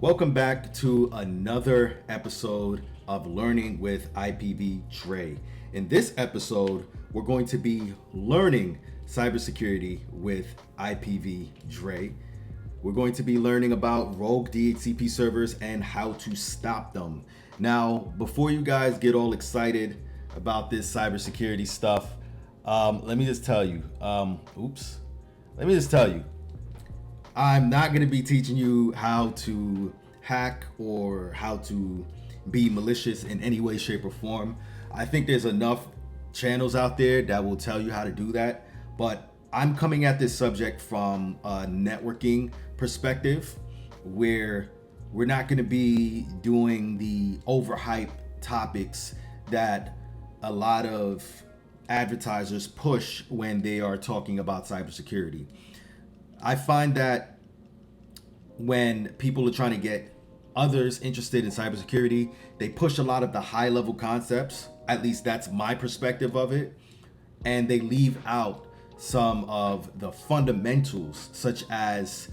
Welcome back to another episode of Learning with IpvDre. In this episode, we're going to be learning cybersecurity with IpvDre. We're going to be learning about rogue DHCP servers and how to stop them. Now, before you guys get all excited about this cybersecurity stuff, let me just tell you, I'm not going to be teaching you how to hack or how to be malicious in any way, shape, or form. I think there's enough channels out there that will tell you how to do that. But I'm coming at this subject from a networking perspective where we're not going to be doing the overhyped topics that a lot of advertisers push when they are talking about cybersecurity. I find that when people are trying to get others interested in cybersecurity, they push a lot of the high level concepts. At least that's my perspective of it. And they leave out some of the fundamentals, such as,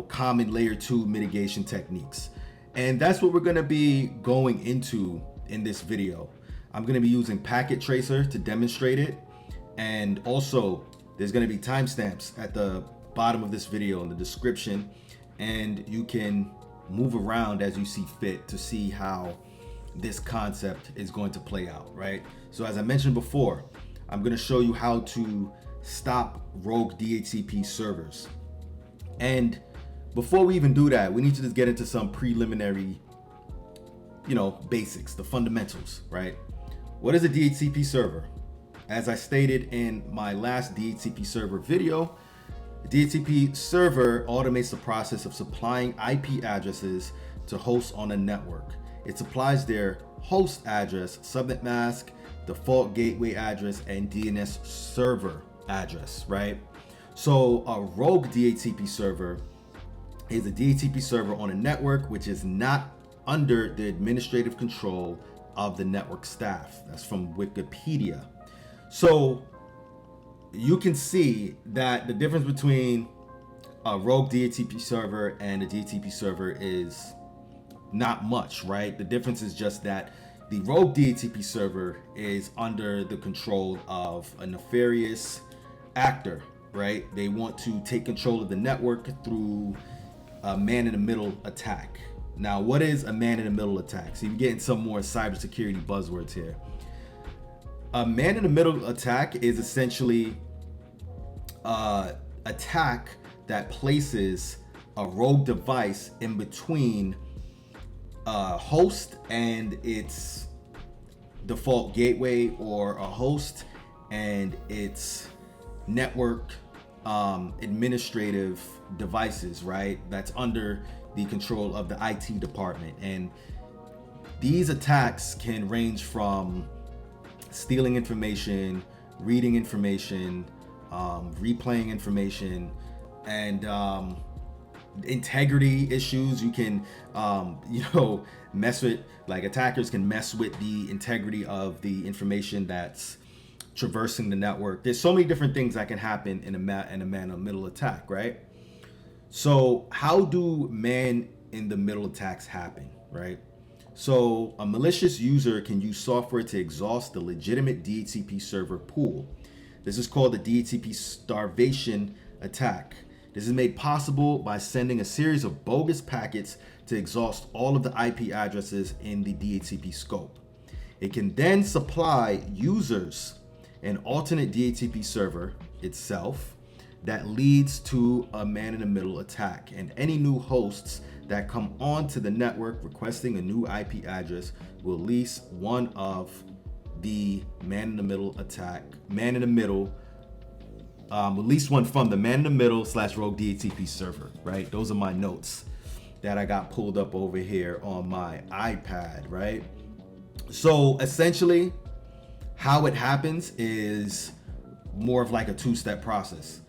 common layer 2 mitigation techniques. And that's what we're going to be going into in this video. I'm going to be using Packet Tracer to demonstrate it. And also there's going to be timestamps at the bottom of this video in the description, and you can move around as you see fit to see how this concept is going to play out, right? So as I mentioned before, I'm going to show you how to stop rogue DHCP servers. And before we even do that, we need to just get into some preliminary, basics, the fundamentals, right? What is a DHCP server? As I stated in my last DHCP server video, the DHCP server automates the process of supplying IP addresses to hosts on a network. It supplies their host address, subnet mask, default gateway address, and DNS server address, right? So a rogue DHCP server is a DHCP server on a network which is not under the administrative control of the network staff. That's from Wikipedia. So you can see that the difference between a rogue DHCP server and a DHCP server is not much, right? The difference is just that the rogue DHCP server is under the control of a nefarious actor, right? They want to take control of the network through a man-in-the-middle attack. Now, what is a man-in-the-middle attack? So you're getting some more cybersecurity buzzwords here. A man-in-the-middle attack is essentially attack that places a rogue device in between a host and its default gateway, or a host and its network administrative devices, right? That's under the control of the IT department. And these attacks can range from stealing information, reading information, replaying information, and integrity issues. You can mess with, like, attackers can mess with the integrity of the information that's traversing the network. There's so many different things that can happen in a man-in-the-middle attack, right? So how do man-in-the-middle attacks happen, right? So a malicious user can use software to exhaust the legitimate DHCP server pool. This is called the DHCP Starvation attack. This is made possible by sending a series of bogus packets to exhaust all of the IP addresses in the DHCP scope. It can then supply users an alternate DHCP server itself that leads to a man-in-the-middle attack, and any new hosts that come onto the network requesting a new IP address will release one of the man-in-the-middle attack, release one from the man-in-the-middle / rogue DHCP server, right? Those are my notes that I got pulled up over here on my iPad, right? So essentially, how it happens is more of like a two-step process.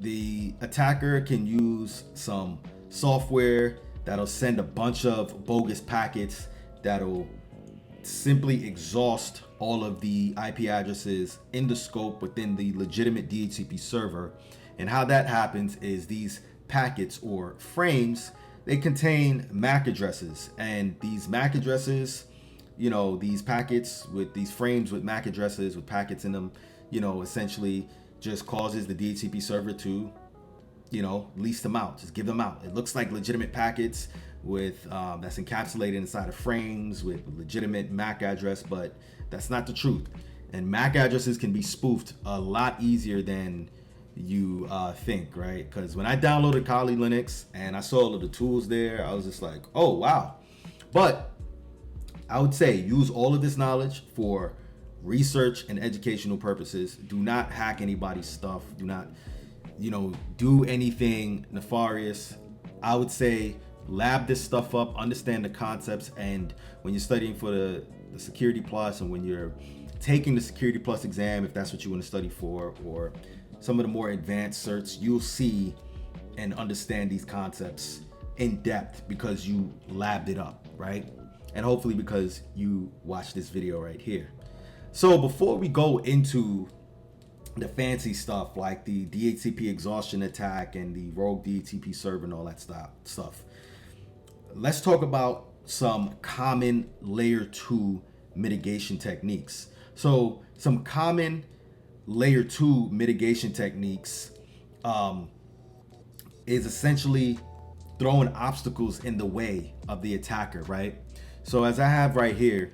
The attacker can use some software that'll send a bunch of bogus packets that'll simply exhaust all of the IP addresses in the scope within the legitimate DHCP server. And how that happens is these packets or frames they contain MAC addresses, and these MAC addresses, these packets with these frames with MAC addresses with packets in them, essentially just causes the DHCP server to, lease them out, just give them out. It looks like legitimate packets with that's encapsulated inside of frames with legitimate MAC address, but that's not the truth. And MAC addresses can be spoofed a lot easier than you think, right? Because when I downloaded Kali Linux and I saw all of the tools there, I was just like, oh wow. But I would say use all of this knowledge for research and educational purposes. Do not hack anybody's stuff. Do not, do anything nefarious. I would say lab this stuff up, understand the concepts, and when you're studying for the Security Plus, and when you're taking the Security Plus exam, if that's what you want to study for, or some of the more advanced certs, you'll see and understand these concepts in depth because you labbed it up, right? And hopefully because you watched this video right here. So before we go into the fancy stuff like the DHCP exhaustion attack and the rogue DHCP server and all that stuff, let's talk about some common layer 2 mitigation techniques. So some common layer 2 mitigation techniques is essentially throwing obstacles in the way of the attacker, right? So as I have right here,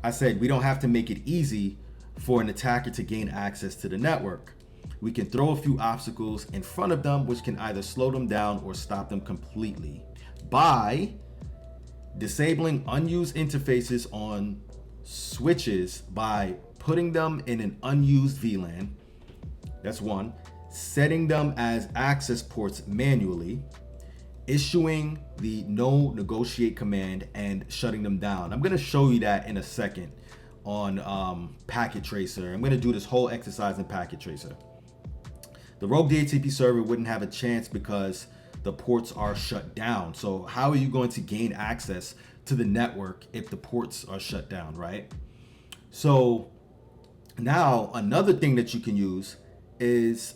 I said we don't have to make it easy for an attacker to gain access to the network. We can throw a few obstacles in front of them, which can either slow them down or stop them completely by disabling unused interfaces on switches by putting them in an unused VLAN. That's one. Setting them as access ports manually, issuing the no negotiate command, and shutting them down. I'm going to show you that in a second on Packet Tracer. I'm going to do this whole exercise in Packet Tracer. The rogue DHCP server wouldn't have a chance because the ports are shut down. So how are you going to gain access to the network if the ports are shut down, right? So now another thing that you can use is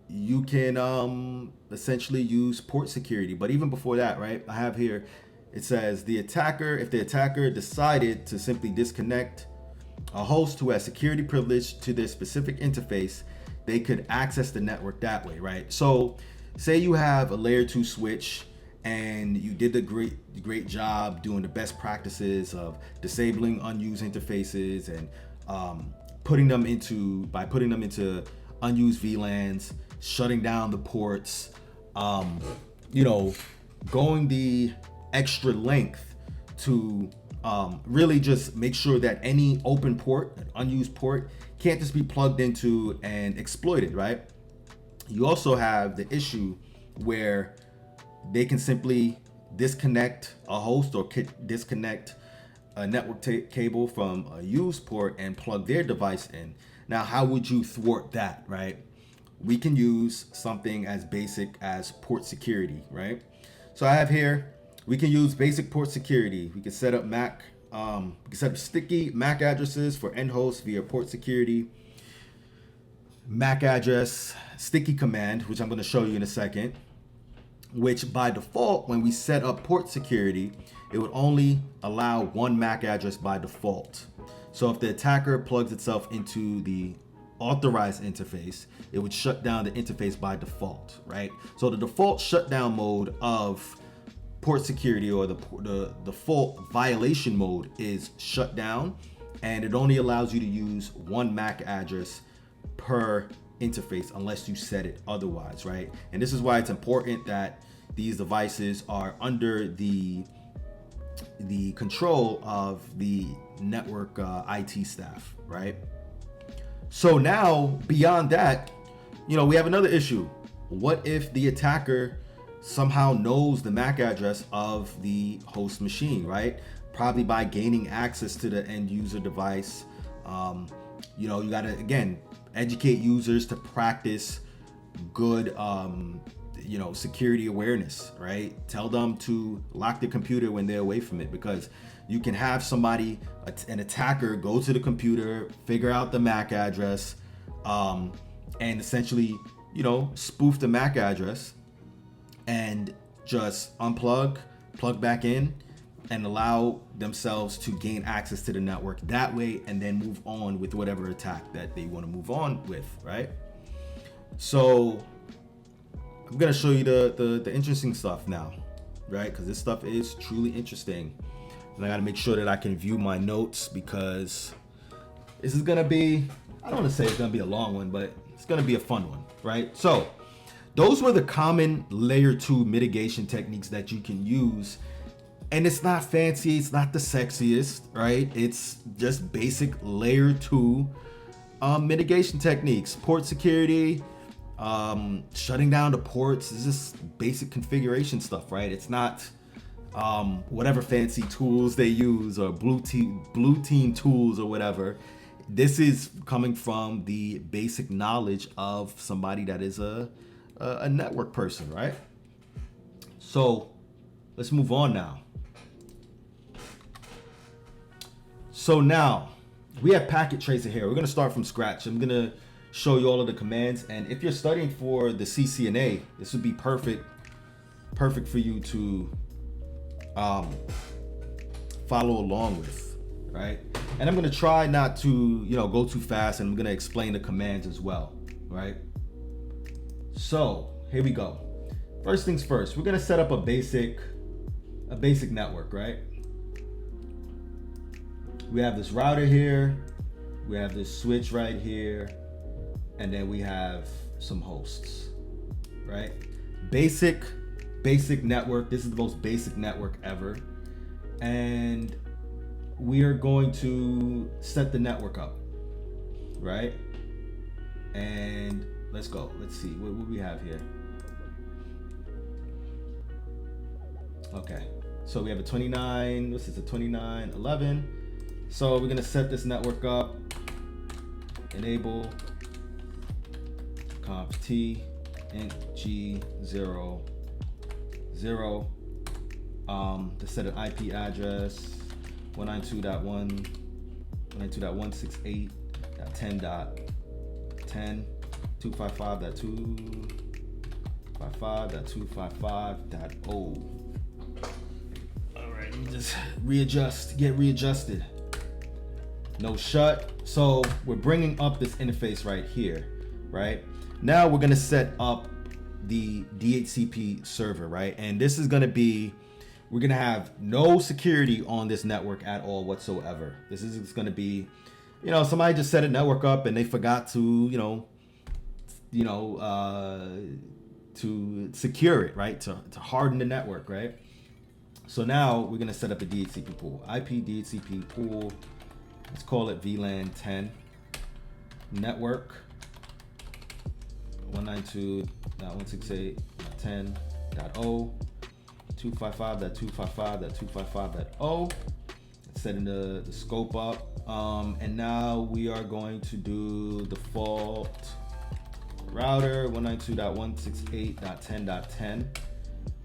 you can essentially use port security. But even before that, right, I have here, it says if the attacker decided to simply disconnect a host who has security privilege to their specific interface, they could access the network that way, right? So say you have a layer 2 switch and you did a great job doing the best practices of disabling unused interfaces and putting them into unused VLANs, shutting down the ports, going the extra length to really just make sure that any open port, an unused port, can't just be plugged into and exploited, right? You also have the issue where they can simply disconnect a host or disconnect a network cable from a used port and plug their device in. Now, how would you thwart that, right? We can use something as basic as port security, right? So I have here, we can use basic port security. We can set up sticky MAC addresses for end hosts via port security. MAC address sticky command, which I'm going to show you in a second, which by default, when we set up port security, it would only allow one MAC address by default. So if the attacker plugs itself into the authorized interface, it would shut down the interface by default, right? So the default shutdown mode of port security, or the default violation mode, is shut down, and it only allows you to use one MAC address per interface unless you set it otherwise, right? And this is why it's important that these devices are under the control of the network IT staff, right? So now beyond that, we have another issue. What if the attacker somehow knows the MAC address of the host machine, right? Probably by gaining access to the end user device. You gotta, again, educate users to practice good security awareness, right? Tell them to lock the computer when they're away from it, because you can have somebody, an attacker, go to the computer, figure out the MAC address, and essentially, spoof the MAC address and just unplug, plug back in, and allow themselves to gain access to the network that way, and then move on with whatever attack that they want to move on with, right? So I'm gonna show you the interesting stuff now, right? Because this stuff is truly interesting, and I gotta make sure that I can view my notes, because this is gonna be, I don't want to say it's gonna be a long one, but it's gonna be a fun one, right? So those were the common layer 2 mitigation techniques that you can use. And it's not fancy, it's not the sexiest, right? It's just basic layer 2 mitigation techniques. Port security, shutting down the ports is just basic configuration stuff, right? It's not whatever fancy tools they use, or blue team tools or whatever. This is coming from the basic knowledge of somebody that is a network person, right? So let's move on now. So now we have packet tracer here. We're gonna start from scratch. I'm gonna show you all of the commands, and if you're studying for the CCNA, this would be perfect for you to follow along with, right? And I'm gonna try not to, go too fast, and I'm gonna explain the commands as well, right? So here we go. First things first, we're gonna set up a basic network, right? We have this router here, we have this switch right here, and then we have some hosts, right? Basic network. This is the most basic network ever. And we are going to set the network up, right? And let's go. Let's see what we have here. Okay, so we have a 29, this is a 2911. So we're gonna set this network up, enable conf t int g00, to set an IP address 192.168.10.10, 255.255.255.0. All right, let me just get readjusted. No shut. So we're bringing up this interface right here, right? Now we're gonna set up the DHCP server, right? And this is gonna be, we're gonna have no security on this network at all whatsoever. This is gonna be, somebody just set a network up and they forgot to, to secure it, right? To harden the network, right? So now we're gonna set up a DHCP pool, IP DHCP pool. Let's call it VLAN 10 network 192.168.10.0, 255.255.255.0. Setting the scope up. And now we are going to do default router 192.168.10.10.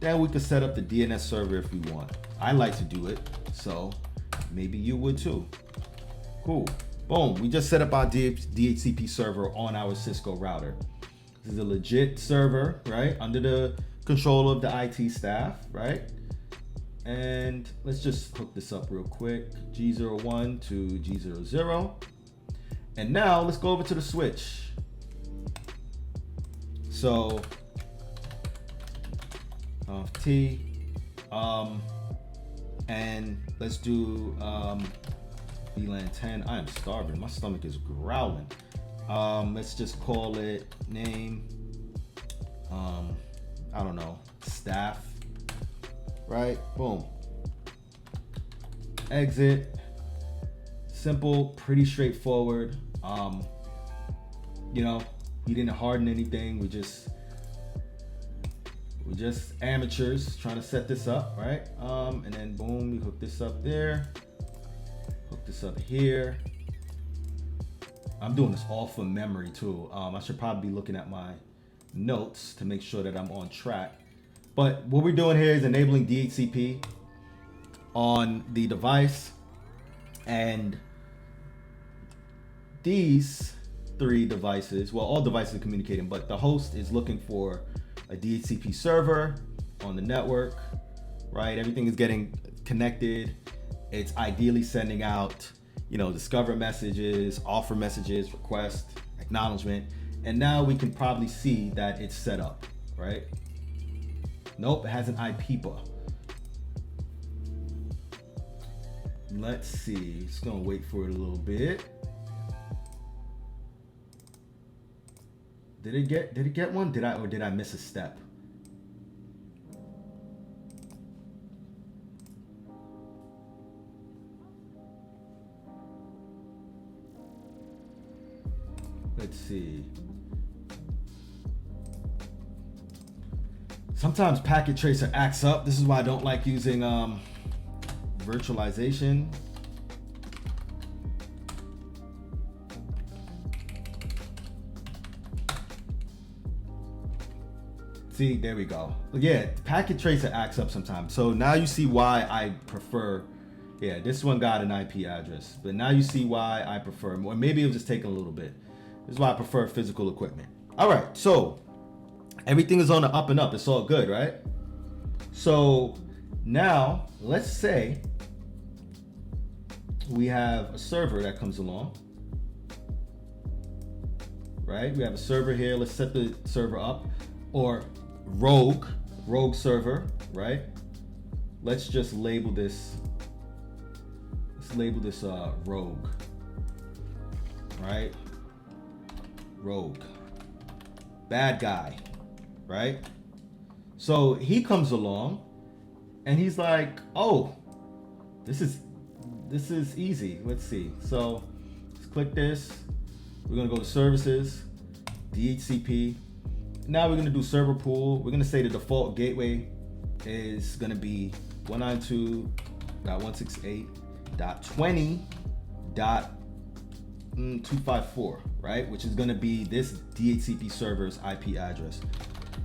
Then we could set up the DNS server if we want. I like to do it, so maybe you would too. Cool. Boom. We just set up our DHCP server on our Cisco router. This is a legit server, right? Under the control of the IT staff, right? And let's just hook this up real quick. G01 to G00. And now let's go over to the switch. So, T, and let's do VLAN 10. I am starving. My stomach is growling. Let's just call it name. I don't know. Staff. Right? Boom. Exit. Simple. Pretty straightforward. We didn't harden anything. We're just amateurs trying to set this up, right? And then boom, we hook this up there. Hook this up here. I'm doing this all from memory too. I should probably be looking at my notes to make sure that I'm on track. But what we're doing here is enabling DHCP on the device, and these three devices, well, all devices are communicating, but the host is looking for a DHCP server, on the network, right? Everything is getting connected. It's ideally sending out, discover messages, offer messages, request, acknowledgement. And now we can probably see that it's set up, right? Nope, it has an IPvDre. Let's see, just gonna wait for it a little bit. Did it get one? Did I miss a step? Let's see. Sometimes packet tracer acts up. This is why I don't like using virtualization. See, there we go. Yeah, packet tracer acts up sometimes. So now you see why I prefer, yeah, this one got an IP address, but now you see why I prefer, or maybe it was just taking a little bit. This is why I prefer physical equipment. All right, so everything is on the up and up. It's all good, right? So now let's say we have a server that comes along, right? We have a server here. Let's set the server up, or rogue server, right? Let's just label this. Let's label this rogue, right? Rogue, bad guy, right? So he comes along and he's like, oh, this is easy. Let's see. So let's click this. We're gonna go to services, DHCP. Now we're gonna do server pool. We're gonna say the default gateway is gonna be 192.168.20.254, right? Which is gonna be this DHCP server's IP address.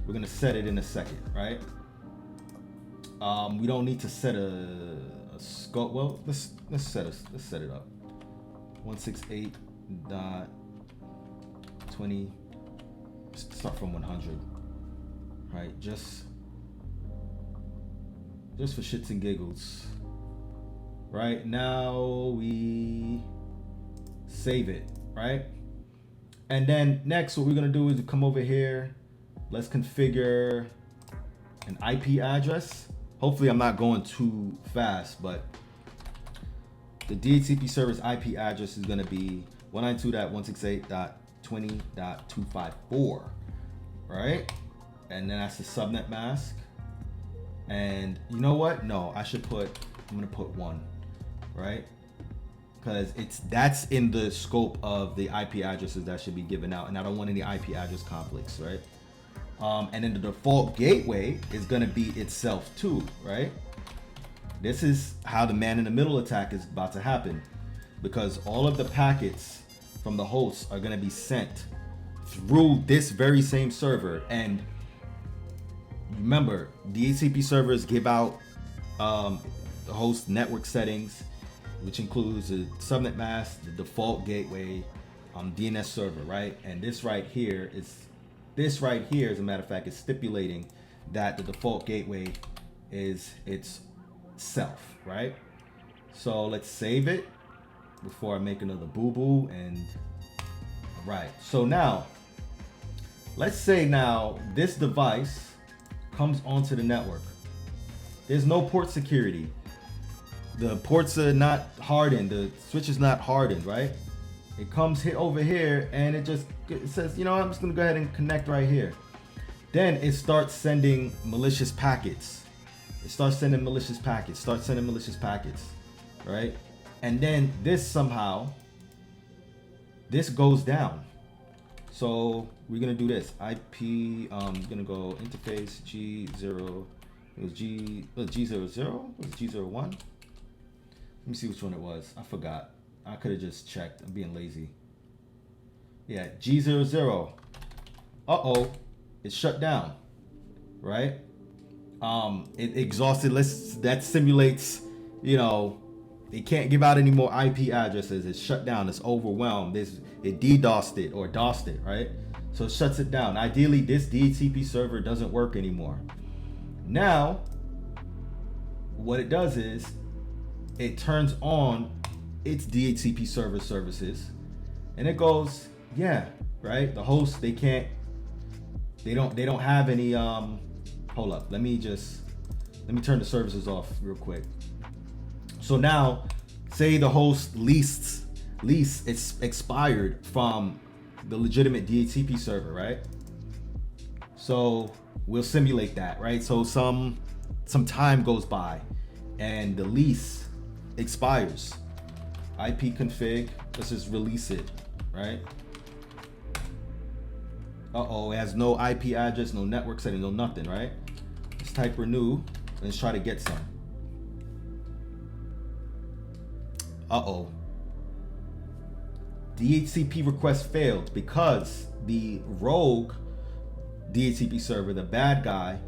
We're gonna set it in a second, right? We don't need to set a scope. Well, let's set it up. 168.20. Start from 100, right? Just for shits and giggles. Right now we save it, right? And then next, what we're gonna do is come over here. Let's configure an IP address. Hopefully I'm not going too fast, but the DHCP server's IP address is gonna be 192.168.20.254, right? And then that's the subnet mask. And you know what? No, I'm gonna put 1, right? Because that's in the scope of the IP addresses that should be given out, and I don't want any IP address conflicts, right? And then the default gateway is gonna be itself too, right? This is how the man-in-the-middle attack is about to happen, because all of the packets from the hosts are gonna be sent through this very same server. And remember, DHCP servers give out the host network settings, which includes the subnet mask, the default gateway, DNS server, right? And this right here, as a matter of fact, is stipulating that the default gateway is itself, right? So let's save it before I make another boo-boo. And all right, so now let's say now this device comes onto the network. There's no port security. The ports are not hardened. The switch is not hardened, right? It comes hit over here and it says, you know, I'm just gonna go ahead and connect right here. Then it starts sending malicious packets. Starts sending malicious packets, right? And then this goes down. So we're gonna do this. IP, gonna go interface G0, it was G00, was it G01? Let me see which one it was. I forgot. I could have just checked. I'm being lazy. Yeah, G00. Uh-oh, it shut down, right? It exhausted. That simulates, you know, it can't give out any more IP addresses. It's shut down. It's overwhelmed. It DDoSed it or DOSed it, right? So it shuts it down. Ideally, this DHCP server doesn't work anymore. Now, what it does is it turns on its DHCP server services, and it goes, yeah, right. The host, they don't have any. Hold up, let me turn the services off real quick. So now, say the host lease it's expired from the legitimate DHCP server, right? So we'll simulate that, right? So some time goes by and the lease expires. ipconfig, let's just release it, right? It has no IP address, no network setting, no nothing, right? Let's type renew and let's try to get some. DHCP request failed because the rogue DHCP server, the bad guy,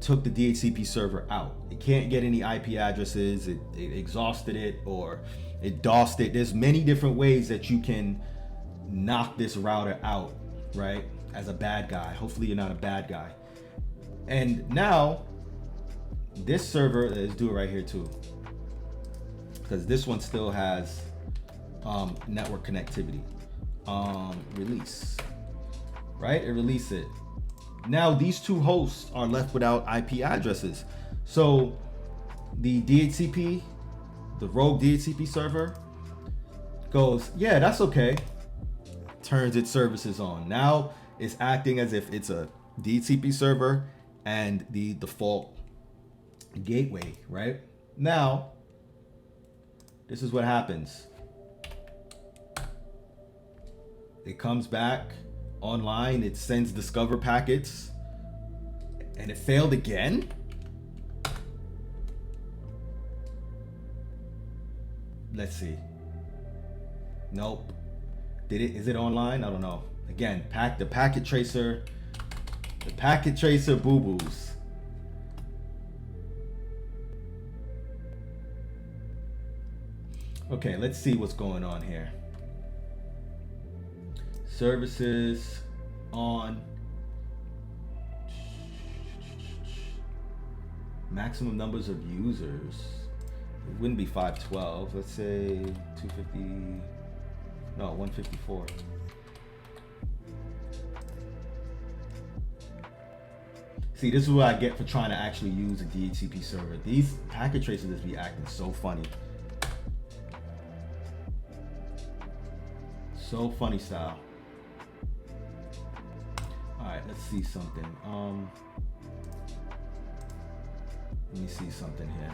took the DHCP server out. It can't get any IP addresses, it exhausted it, or it DOSed it. There's many different ways that you can knock this router out, right? As a bad guy. Hopefully you're not a bad guy. And now, this server, let's do it right here too, because this one still has network connectivity. Release, right? It released it. Now these two hosts are left without IP addresses. So the DHCP, the rogue DHCP server, goes, yeah, that's okay. Turns its services on. Now it's acting as if it's a DHCP server and the default gateway, right? Now, this is what happens. It comes back online, it sends discover packets, and it failed again? Let's see. Nope. Did it? Is it online? I don't know. Again, the packet tracer boo-boos. Okay, let's see what's going on here. Services on. Maximum numbers of users. It wouldn't be 512. Let's say 250. No, 154. See, this is what I get for trying to actually use a DHCP server. These packet tracers just be acting so funny. So funny style. Alright, let's see something. Let me see something here.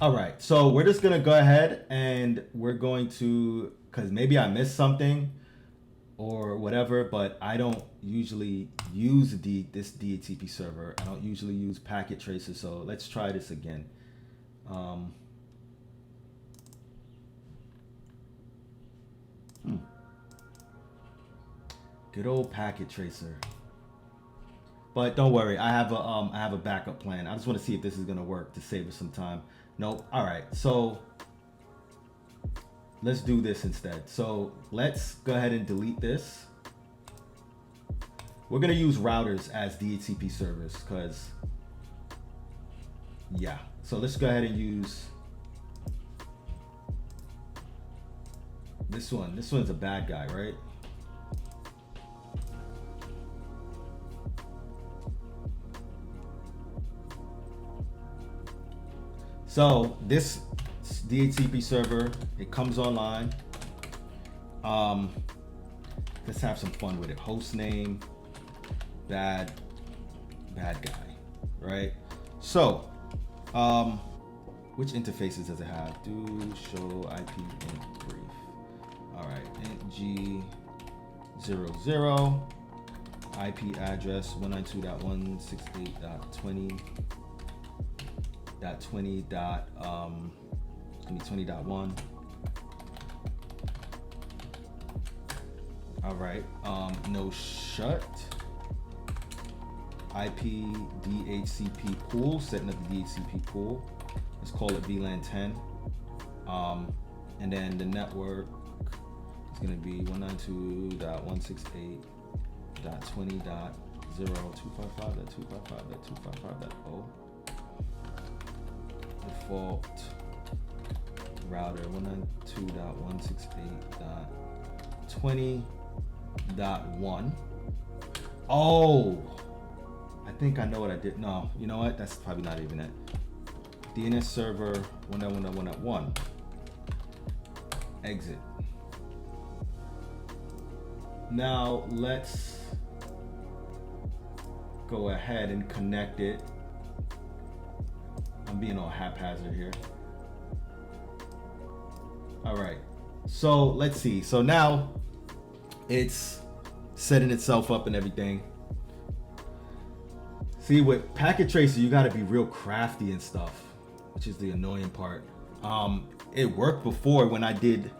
All right, so we're just gonna go ahead and we're going to, because maybe I missed something or whatever, but I don't usually use this DHCP server. I don't usually use packet tracers, so let's try this again. Good old packet tracer. But don't worry, I have a backup plan. I just want to see if this is gonna work to save us some time. Nope. All right, so let's do this instead. So let's go ahead and delete this. We're gonna use routers as DHCP servers, because yeah. So let's go ahead and use this one. This one's a bad guy, right? So this DHCP server, it comes online. Let's have some fun with it. Host name, bad guy, right? So, which interfaces does it have? Do show IP int brief. All right, int G00, IP address 192.168.20.20.1. All right, no shut. IpvDhcp pool, setting up the DHCP pool. Let's call it VLAN 10. And then the network is going to be 192.168.20.0.255.255.255.0. Default router 192.168.20.1. Oh, I think I know what I did. No, you know what? That's probably not even it. DNS server 191.1.1. Exit. Now let's go ahead and connect it. I'm being all haphazard here. All right, so let's see. So now it's setting itself up and everything. See, with packet tracer, you got to be real crafty and stuff, which is the annoying part. It worked before when I did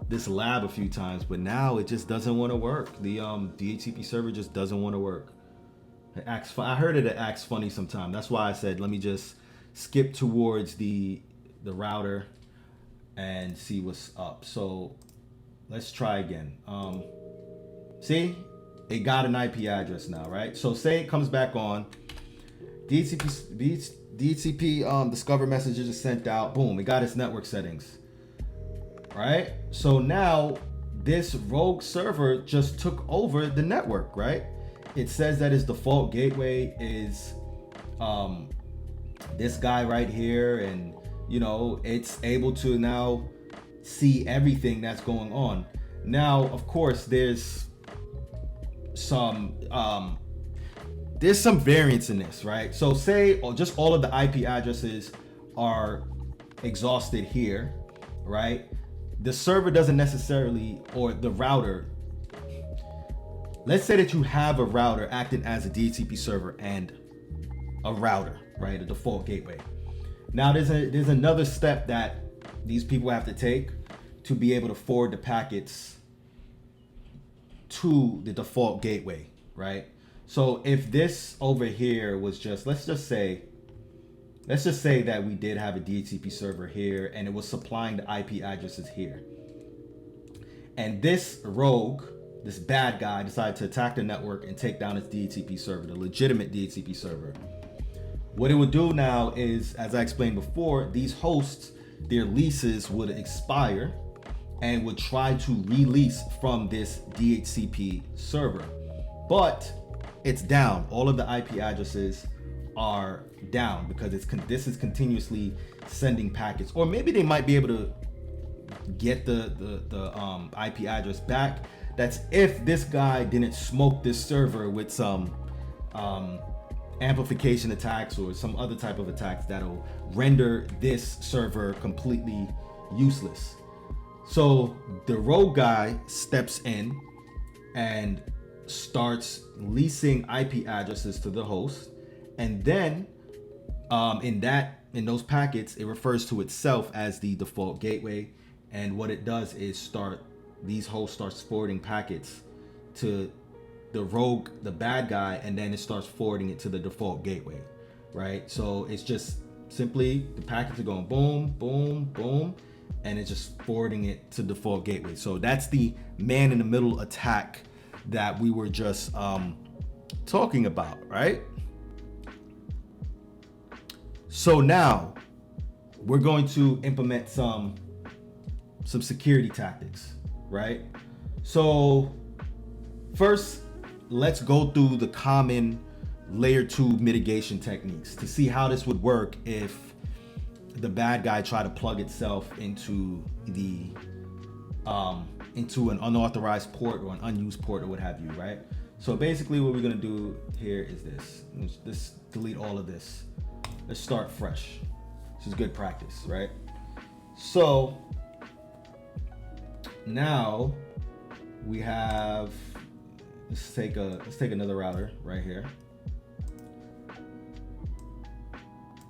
this lab a few times, but now it just doesn't want to work. The DHCP server just doesn't want to work. It acts I heard it acts funny sometimes. That's why I said let me just skip towards the router and see what's up. So let's try again. See, it got an IP address now, right? So say it comes back on. DHCP discover messages are sent out. Boom, it got its network settings. Right? So now this rogue server just took over the network, right? It says that its default gateway is this guy right here, and you know, it's able to now see everything that's going on. Now, of course, there's some variance in this, right? So say just all of the IP addresses are exhausted here, right? The server doesn't necessarily, or the router, let's say that you have a router acting as a DHCP server and a router, right? A default gateway. Now there's another step that these people have to take to be able to forward the packets to the default gateway, right? So if this over here was just, let's just say that we did have a DHCP server here and it was supplying the IP addresses here. And this rogue, this bad guy, decided to attack the network and take down its DHCP server, the legitimate DHCP server. What it would do now is, as I explained before, these hosts, their leases would expire and would try to release from this DHCP server. But it's down. All of the IP addresses are down because this is continuously sending packets. Or maybe they might be able to get the IP address back. That's if this guy didn't smoke this server with some amplification attacks or some other type of attacks that'll render this server completely useless. So the rogue guy steps in and starts leasing IP addresses to the host, and then in those packets it refers to itself as the default gateway, and what it does is these hosts starts forwarding packets to the rogue, the bad guy, and then it starts forwarding it to the default gateway, right? So it's just simply the packets are going boom, boom, boom, and it's just forwarding it to default gateway. So that's the man in the middle attack that we were just talking about, right? So now we're going to implement some security tactics, right? So first, let's go through the common layer 2 mitigation techniques to see how this would work if the bad guy tried to plug itself into into an unauthorized port or an unused port or what have you, right? So basically what we're gonna do here is this. Let's just delete all of this. Let's start fresh. This is good practice, right? So now we have, let's take another router right here.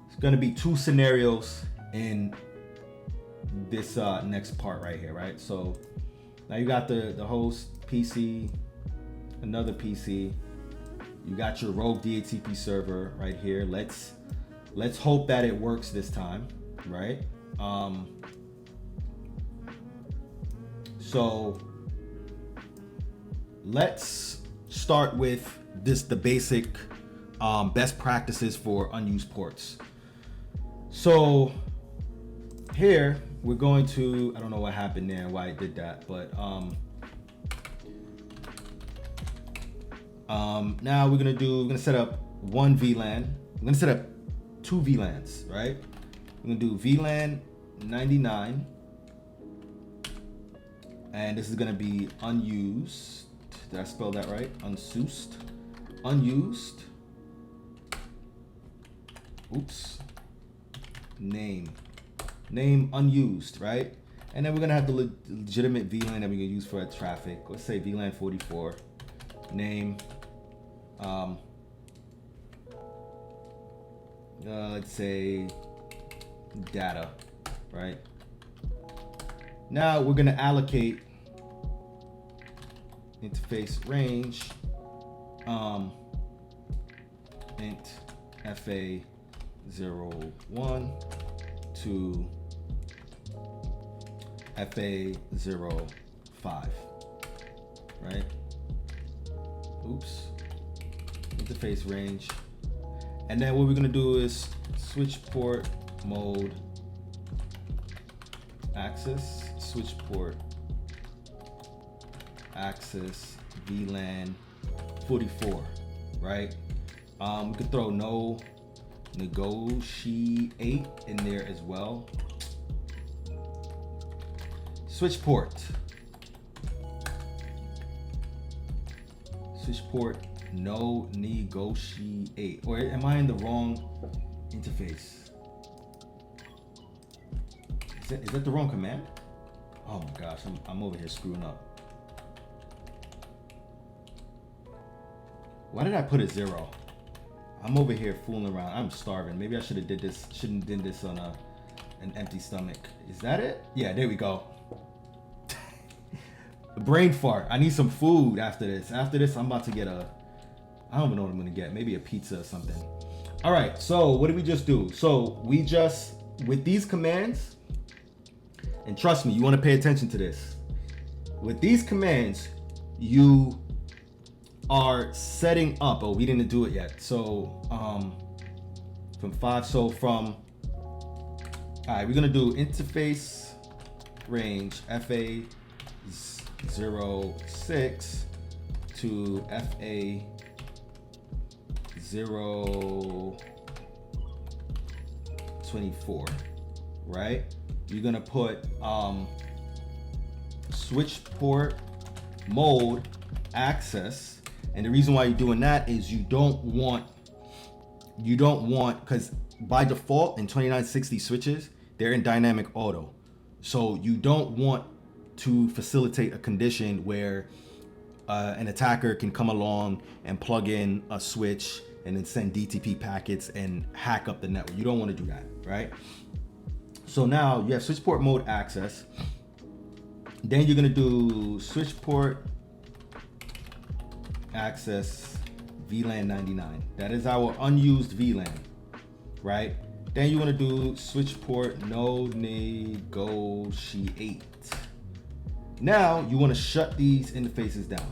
It's gonna be two scenarios in this next part right here, right? So now you got the host PC, another PC, You got your rogue DHCP server right here. Let's hope that it works this time, right? So let's start with the basic best practices for unused ports. So here we're going to, I don't know what happened there and why I did that, but now we're gonna set up one VLAN. We're gonna set up two VLANs, right? We're gonna do VLAN 99, and this is gonna be unused. Did I spell that right? Unused. Oops. Name unused, right? And then we're gonna have the legitimate VLAN that we can use for traffic. Let's say VLAN 44. Name. Let's say data, right? Now we're gonna allocate interface range int FA01 to FA05, right? Oops. Interface range. And then what we're gonna do is switch port mode access, switch port access VLAN 44, right? We could throw no negotiate in there as well. Switch port no negotiate. Or am I in the wrong interface? Is that the wrong command? Oh my gosh, I'm over here screwing up. Why did I put a 0? I'm over here fooling around. I'm starving. Maybe I shouldn't did this on an empty stomach. Is that it? Yeah, there we go. Brain fart. I need some food after this. After this, I'm about to get I don't even know what I'm gonna get. Maybe a pizza or something. All right, so what did we just do? So we just, with these commands, and trust me, you wanna pay attention to this. With these commands, you are setting up, oh, we didn't do it yet. So all right, we're gonna do interface range FA06 to FA024, right? You're gonna put switch port mode access. And the reason why you're doing that is you don't want, because by default in 2960 switches, they're in dynamic auto. So you don't want to facilitate a condition where an attacker can come along and plug in a switch and then send DTP packets and hack up the network. You don't want to do that, right? So now you have switch port mode access. Then you're gonna do switch port access VLAN 99. That is our unused VLAN, right? Then you want to do switch port no negotiate. Now you want to shut these interfaces down.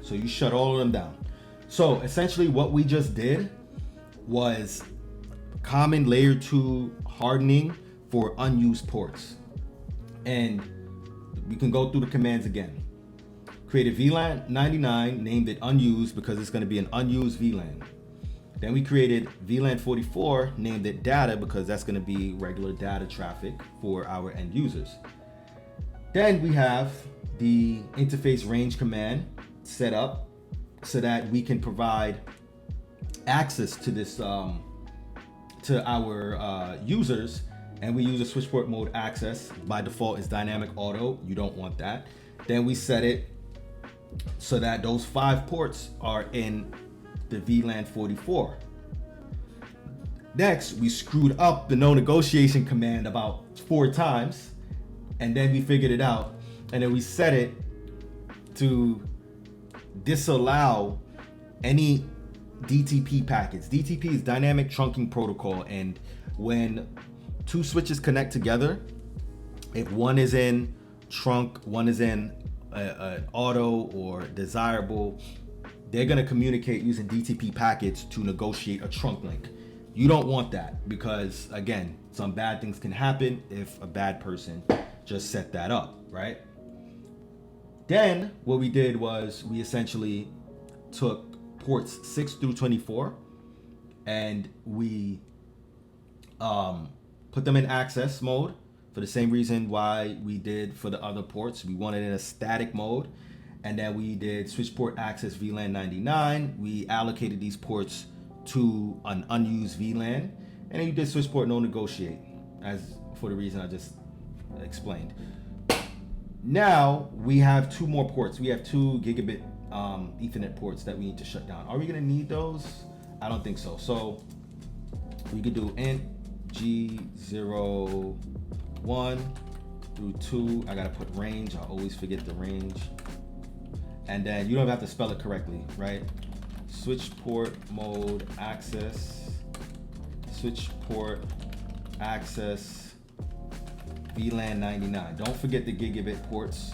So you shut all of them down. So essentially what we just did was common layer 2 hardening for unused ports. And we can go through the commands again. Created VLAN 99, named it unused because it's going to be an unused VLAN. Then we created VLAN 44, named it data because that's going to be regular data traffic for our end users. Then we have the interface range command set up so that we can provide access to this to our users, and we use a switch port mode access. By default is dynamic auto. You don't want that. Then we set it so that those 5 ports are in the VLAN 44. Next, we screwed up the no negotiation command about 4 times, and then we figured it out, and then we set it to disallow any DTP packets. DTP is dynamic trunking protocol, and when two switches connect together, if one is in trunk, one is in auto or desirable, they're going to communicate using DTP packets to negotiate a trunk link. You don't want that because, again, some bad things can happen if a bad person just set that up, right? Then what we did was we essentially took ports 6 through 24 and we put them in access mode for the same reason why we did for the other ports. We wanted in a static mode. And then we did switch port access VLAN 99. We allocated these ports to an unused VLAN. And then you did switch port no negotiate, as for the reason I just explained. Now we have two more ports. We have 2 gigabit Ethernet ports that we need to shut down. Are we gonna need those? I don't think so. So we could do int G01 through 2. I gotta put range. I always forget the range. And then you don't have to spell it correctly, right? Switch port mode access, switch port access VLAN 99. Don't forget the gigabit ports.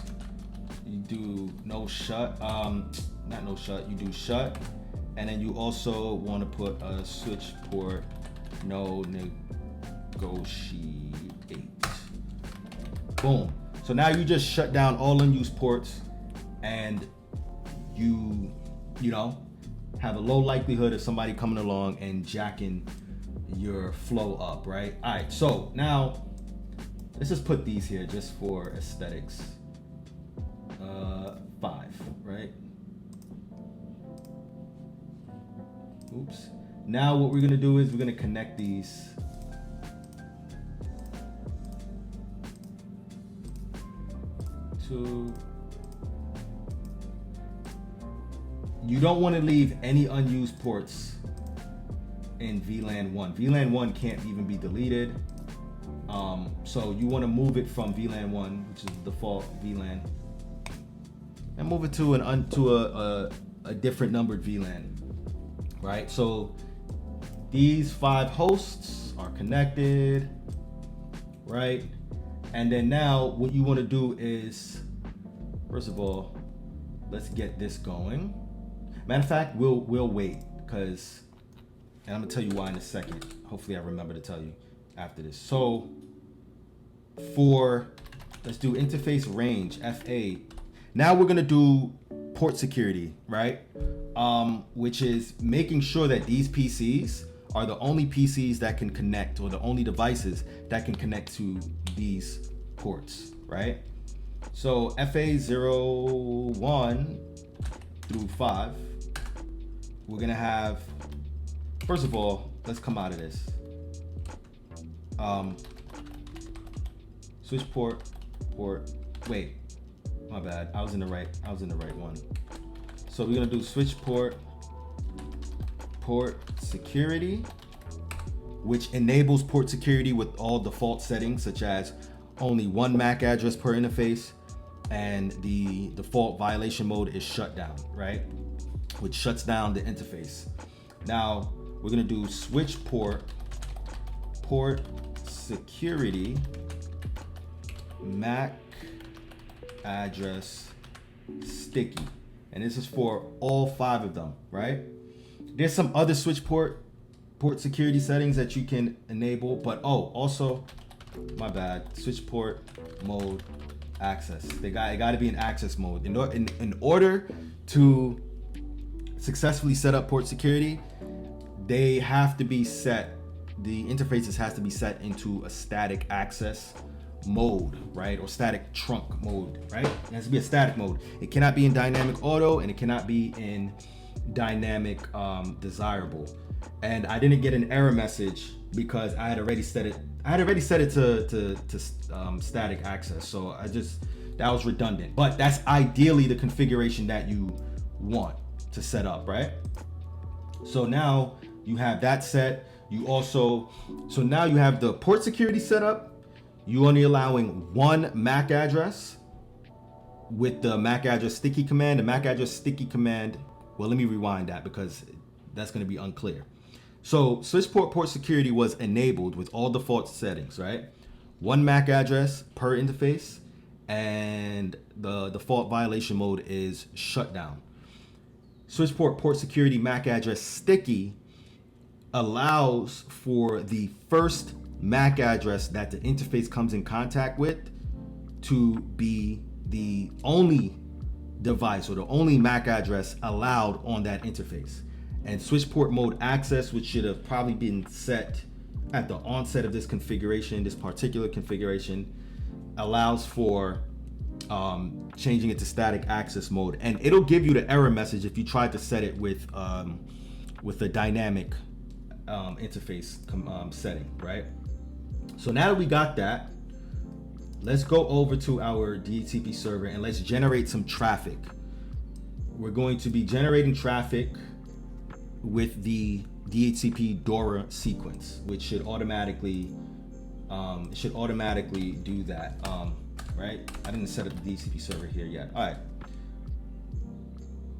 You do no shut, not no shut, you do shut. And then you also want to put a switch port no negotiate. Boom. So now you just shut down all unused ports, and you know, have a low likelihood of somebody coming along and jacking your flow up, right? All right, so now let's just put these here just for aesthetics. 5, right? Oops. Now what we're gonna do is we're gonna connect these to. You don't want to leave any unused ports in VLAN 1. VLAN 1 can't even be deleted. So you want to move it from VLAN 1, which is the default VLAN, and move it to a different numbered VLAN, right? So these 5 hosts are connected, right? And then now what you want to do is, first of all, let's get this going. Matter of fact, we'll wait because, and I'm gonna tell you why in a second. Hopefully I remember to tell you after this. So let's do interface range, FA. Now we're gonna do port security, right? Which is making sure that these PCs are the only PCs that can connect, or the only devices that can connect to these ports, right? So FA01 through 5, we're gonna have, first of all, let's come out of this. Switch port, wait, my bad. I was in the right one. So we're gonna do switch port security, which enables port security with all default settings, such as only 1 MAC address per interface, and the default violation mode is shut down, right? Which shuts down the interface. Now we're gonna do switch port security MAC address sticky, and this is for all 5 of them, right? There's some other switch port security settings that you can enable, but also, my bad, switch port mode access. It got to be in access mode. In order to successfully set up port security, they have to be set, the interfaces has to be set into a static access mode, right? Or static trunk mode, right? It has to be a static mode. It cannot be in dynamic auto, and it cannot be in dynamic desirable. And I didn't get an error message because I had already set it to static access. So that was redundant, but that's ideally the configuration that you want to set up, right? So now you have that set. So now you have the port security set up. You only allowing 1 MAC address with the MAC address sticky command. The MAC address sticky command, well, let me rewind that because that's going to be unclear. So switch port security was enabled with all default settings, right? One MAC address per interface, and the default violation mode is shutdown. Switch port security MAC address sticky allows for the first MAC address that the interface comes in contact with to be the only device or the only MAC address allowed on that interface. And switch port mode access, which should have probably been set at the onset of this configuration, this particular configuration, allows for changing it to static access mode. And it'll give you the error message if you try to set it with the dynamic interface setting, right? So now that we got that, let's go over to our DHCP server and let's generate some traffic. We're going to be generating traffic with the DHCP DORA sequence, which should automatically do that, right? I didn't set up the DHCP server here yet. All right.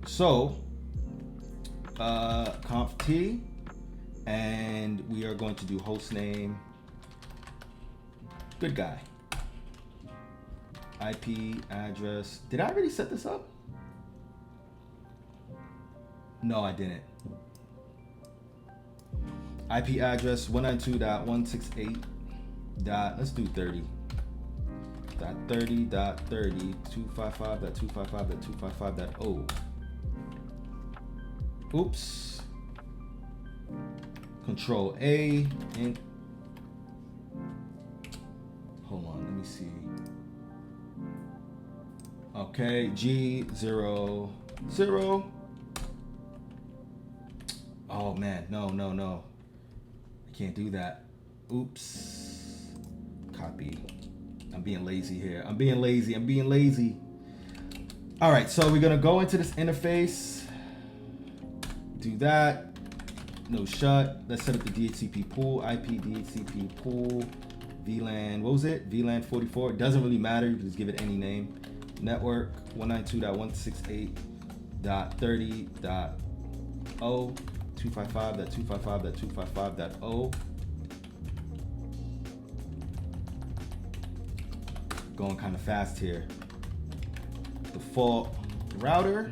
So conf t, and we are going to do hostname. Good guy. IP address. Did I already set this up? No, I didn't. IP address 192.168. Let's do 30. .30.30 255.255.255.0. Oops. Control A and hold on, let me see. Okay, G00. Oh man, no. I can't do that. Oops. Copy. I'm being lazy here. I'm being lazy. All right, so we're gonna go into this interface. Do that. No shut. Let's set up the DHCP pool. IP DHCP pool. VLAN. What was it? VLAN 44. It doesn't really matter. You can just give it any name. Network 192.168.30.0. 255.255.255.0. Going kind of fast here. Default router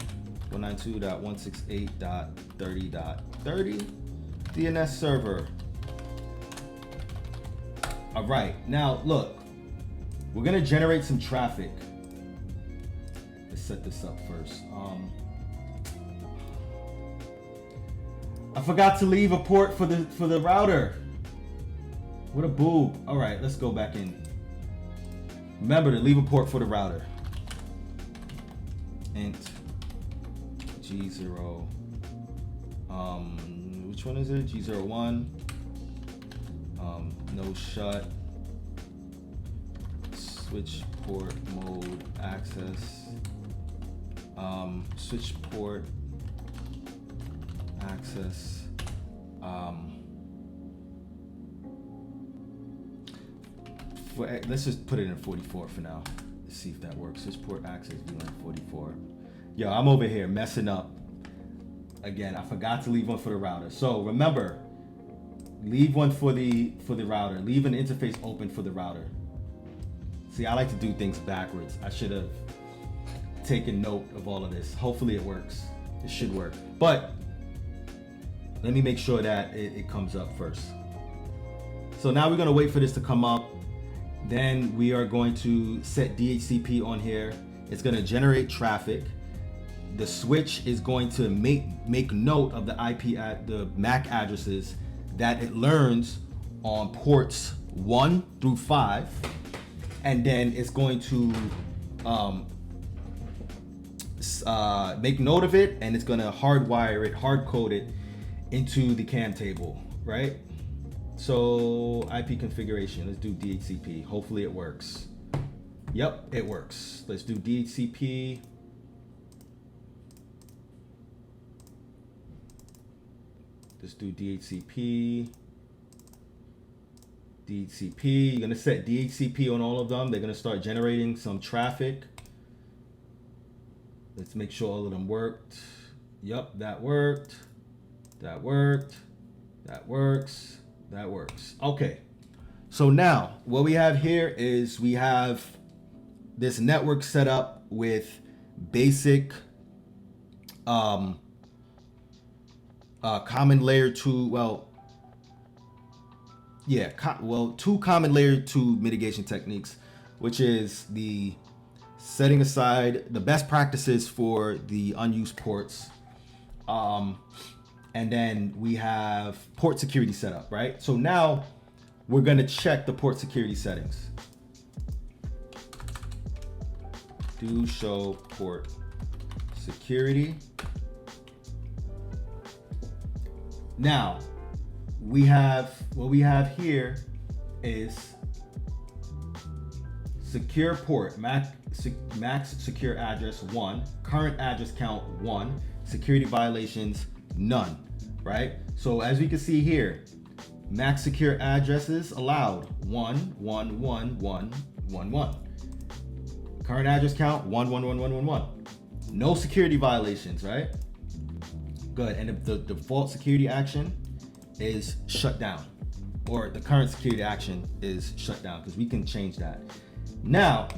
192.168.30.30. DNS server. All right, now look, we're gonna generate some traffic. Let's set this up first. I forgot to leave a port for the router. What a boob. All right, let's go back in. Remember to leave a port for the router. Int G0. Which one is it? G01. No shut. Switch port mode access. Switch port access. Let's just put it in 44 for now. Let's see if that works. Switch port access VLAN 44. Yo, I'm over here messing up. Again, I forgot to leave one for the router. So remember, leave one for the router. Leave an interface open for the router. See, I like to do things backwards. I should have taken note of all of this. Hopefully it works. It should work. But let me make sure that it comes up first. So now we're gonna wait for this to come up. Then we are going to set DHCP on here. It's gonna generate traffic. The switch is going to make note of the the MAC addresses that it learns on ports 1 through 5, and then it's going to make note of it, and it's gonna hardwire it, hard code it into the CAN table, right? So IP configuration, let's do DHCP. Hopefully it works. Yep, it works. Let's do DHCP. Let's do DHCP. DHCP, you're gonna set DHCP on all of them. They're gonna start generating some traffic. Let's make sure all of them worked. Yep, that worked. That worked. That works. That works. Okay. So now what we have here is we have this network set up with basic common layer 2, two common layer 2 mitigation techniques, which is the setting aside the best practices for the unused ports. And then we have port security setup, right? So now we're gonna check the port security settings. Do show port security. Now, what we have here is secure port, max secure address 1, current address count 1, security violations none, right? So as we can see here, max secure addresses allowed 1, 1, 1, 1, 1, 1. Current address count 1, 1, 1, 1, 1, 1. No security violations, right? Good. And the default security action is shut down, or the current security action is shut down, because we can change that. Now,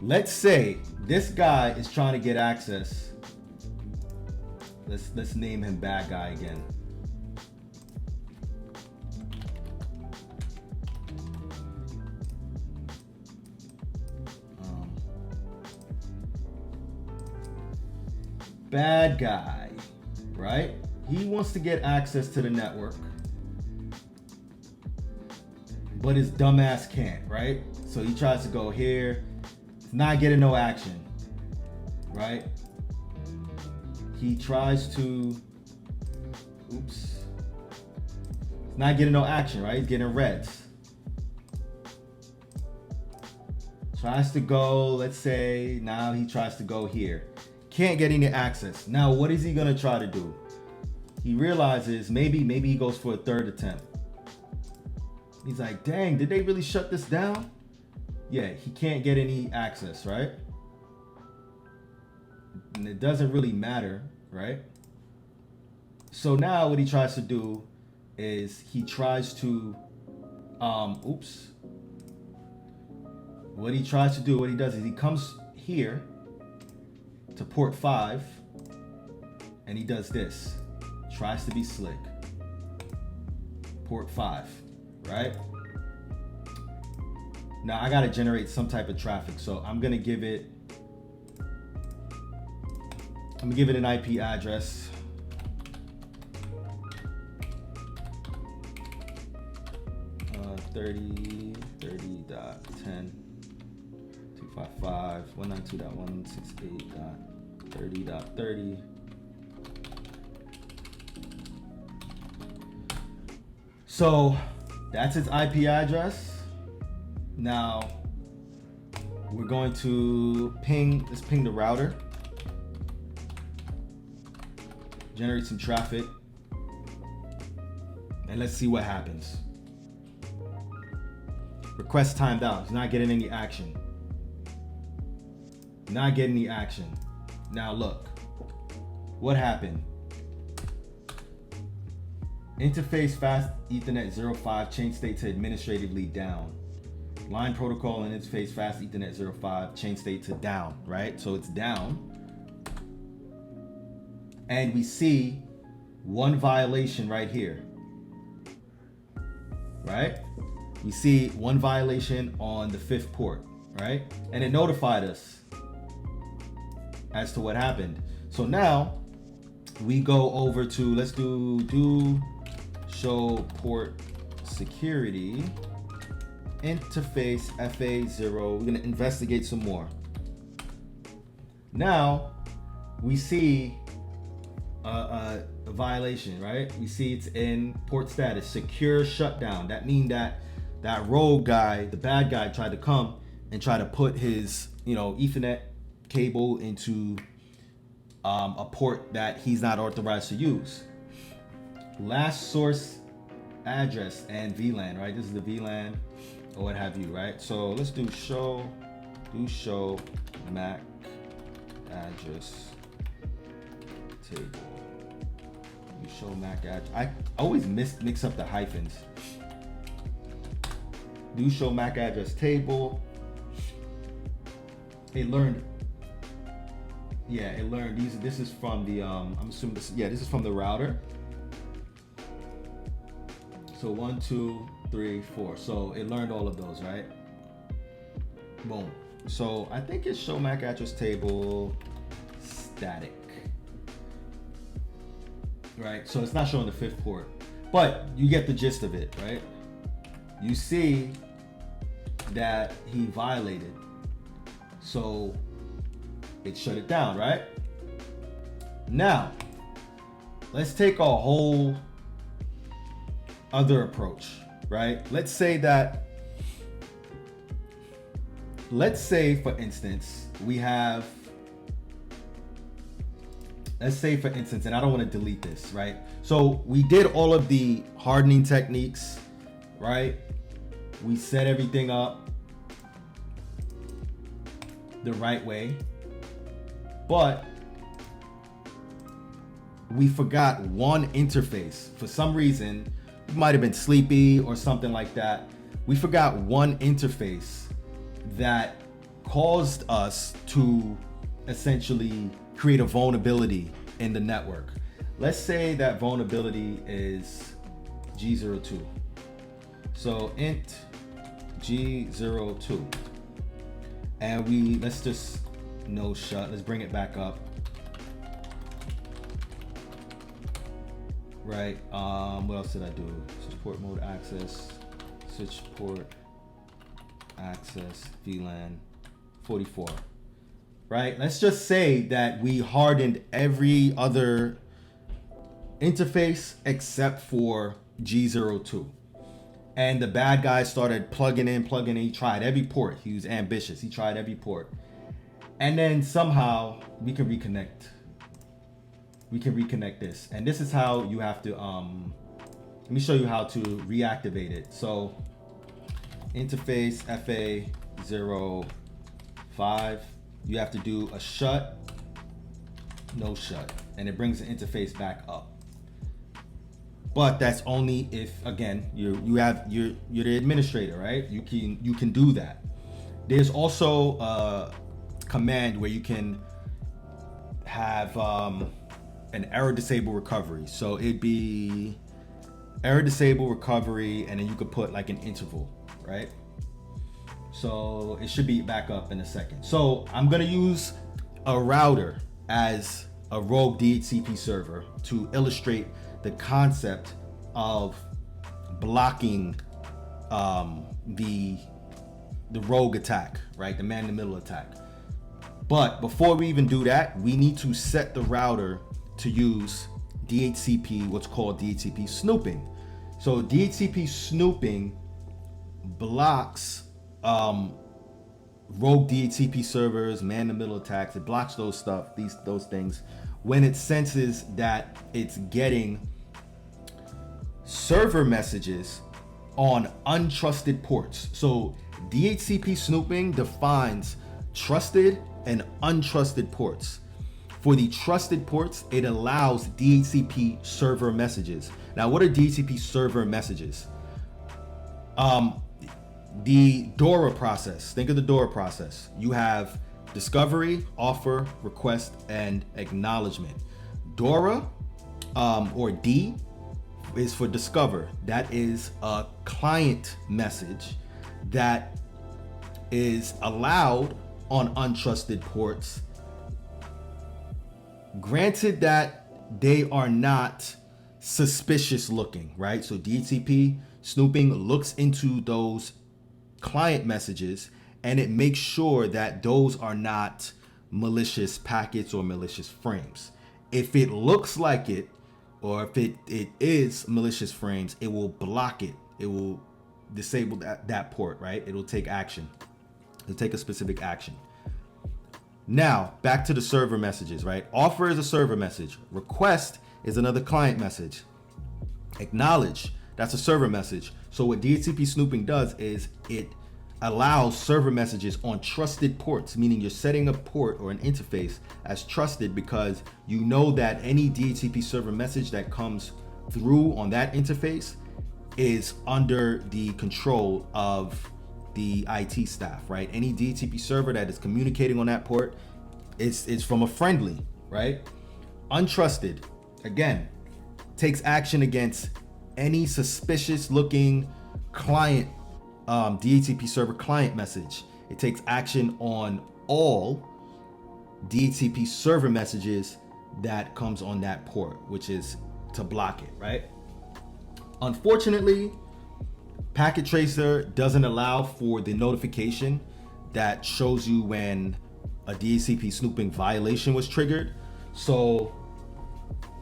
let's say this guy is trying to get access. Let's name him bad guy again. Bad guy, right? He wants to get access to the network, but his dumbass can't, right? So he tries to go here. It's not getting no action, right? He tries to, it's not getting no action, right? He's getting reds. Tries to go, let's say, now he tries to go here. Can't get any access. Now, what is he gonna try to do? He realizes maybe he goes for a third attempt. He's like, dang, did they really shut this down? Yeah, he can't get any access, right? And it doesn't really matter, right? So now what he tries to do is he tries to, what he tries to do, what he does is he comes here to port 5, and he does this. Tries to be slick. Port 5, right? Now I gotta generate some type of traffic, so I'm gonna give it an IP address. Uh, 30.30.10.255.192.168.30.30. So that's its IP address. Now we're going to let's ping the router, generate some traffic, and let's see what happens. Request timed out. He's not getting any action. Not getting any action. Now look, what happened? Interface fast Ethernet 05 change state to administratively down. Line protocol and interface fast Ethernet 05 change state to down, right? So it's down. And we see one violation right here, right? We see one violation on the 5th port, right? And it notified us as to what happened. So now we go over to, let's do show port security interface FA0. We're gonna investigate some more. Now we see a violation, right? We see it's in port status secure shutdown. That means that rogue guy, the bad guy, tried to come and try to put his Ethernet cable into a port that he's not authorized to use. Last source address and VLAN, right? This is the VLAN or what have you, right? So let's do show MAC address table You show MAC address. I always mix up the hyphens. Do show MAC address table. It learned. Yeah, it learned these. This is from the I'm assuming this. Yeah, this is from the router. So 1, 2, 3, 4. So it learned all of those, right? Boom. So I think it's show MAC address table static. Right? So it's not showing the 5th port. But you get the gist of it, right? You see that he violated. So it shut it down, right? Now, let's take a whole other approach, right? Let's say, for instance, we have, and I don't want to delete this, right? So we did all of the hardening techniques, right? We set everything up the right way, but we forgot one interface. For some reason, we might have been sleepy or something like that. We forgot one interface that caused us to essentially create a vulnerability in the network. Let's say that vulnerability is G02. So int G02. And let's just no shut. Let's bring it back up. Right. What else did I do? Switch port mode access. Switch port access VLAN 44. Right. Let's just say that we hardened every other interface except for G02. And the bad guy started plugging in. He tried every port. He was ambitious. He tried every port. And then somehow we can reconnect. This. And this is how you have to, let me show you how to reactivate it. So interface FA05, you have to do a shut, no shut, and it brings the interface back up. But that's only if, again, you're the administrator, right? You can do that. There's also a command where you can have an error disable recovery. So it'd be error disable recovery, and then you could put like an interval, right? So it should be back up in a second. So I'm gonna use a router as a rogue DHCP server to illustrate the concept of blocking the rogue attack, right? The man-in-the-middle attack. But before we even do that, we need to set the router to use DHCP, what's called DHCP Snooping. So DHCP Snooping blocks rogue DHCP servers, man-in-the-middle attacks. It blocks those things when it senses that it's getting server messages on untrusted ports. So DHCP Snooping defines trusted and untrusted ports. For the trusted ports, it allows DHCP server messages. Now, what are DHCP server messages? The DORA process. Think of the DORA process. You have discovery, offer, request, and acknowledgement. DORA, or D, is for discover. That is a client message that is allowed on untrusted ports, granted that they are not suspicious looking, right? So DHCP Snooping looks into those client messages and it makes sure that those are not malicious packets or malicious frames. If it looks like it, or if it is malicious frames, it will block it. It will disable that port, right? It'll take action. It'll take a specific action. Now, back to the server messages, right? Offer is a server message. Request is another client message. Acknowledge, that's a server message. So what DHCP Snooping does is it allows server messages on trusted ports, meaning you're setting a port or an interface as trusted because you know that any DHCP server message that comes through on that interface is under the control of the IT staff, right? Any DHCP server that is communicating on that port is from a friendly, right? Untrusted, again, takes action against any suspicious looking client, DHCP server client message. It takes action on all DHCP server messages that comes on that port, which is to block it, right? Unfortunately, Packet Tracer doesn't allow for the notification that shows you when a DHCP snooping violation was triggered. So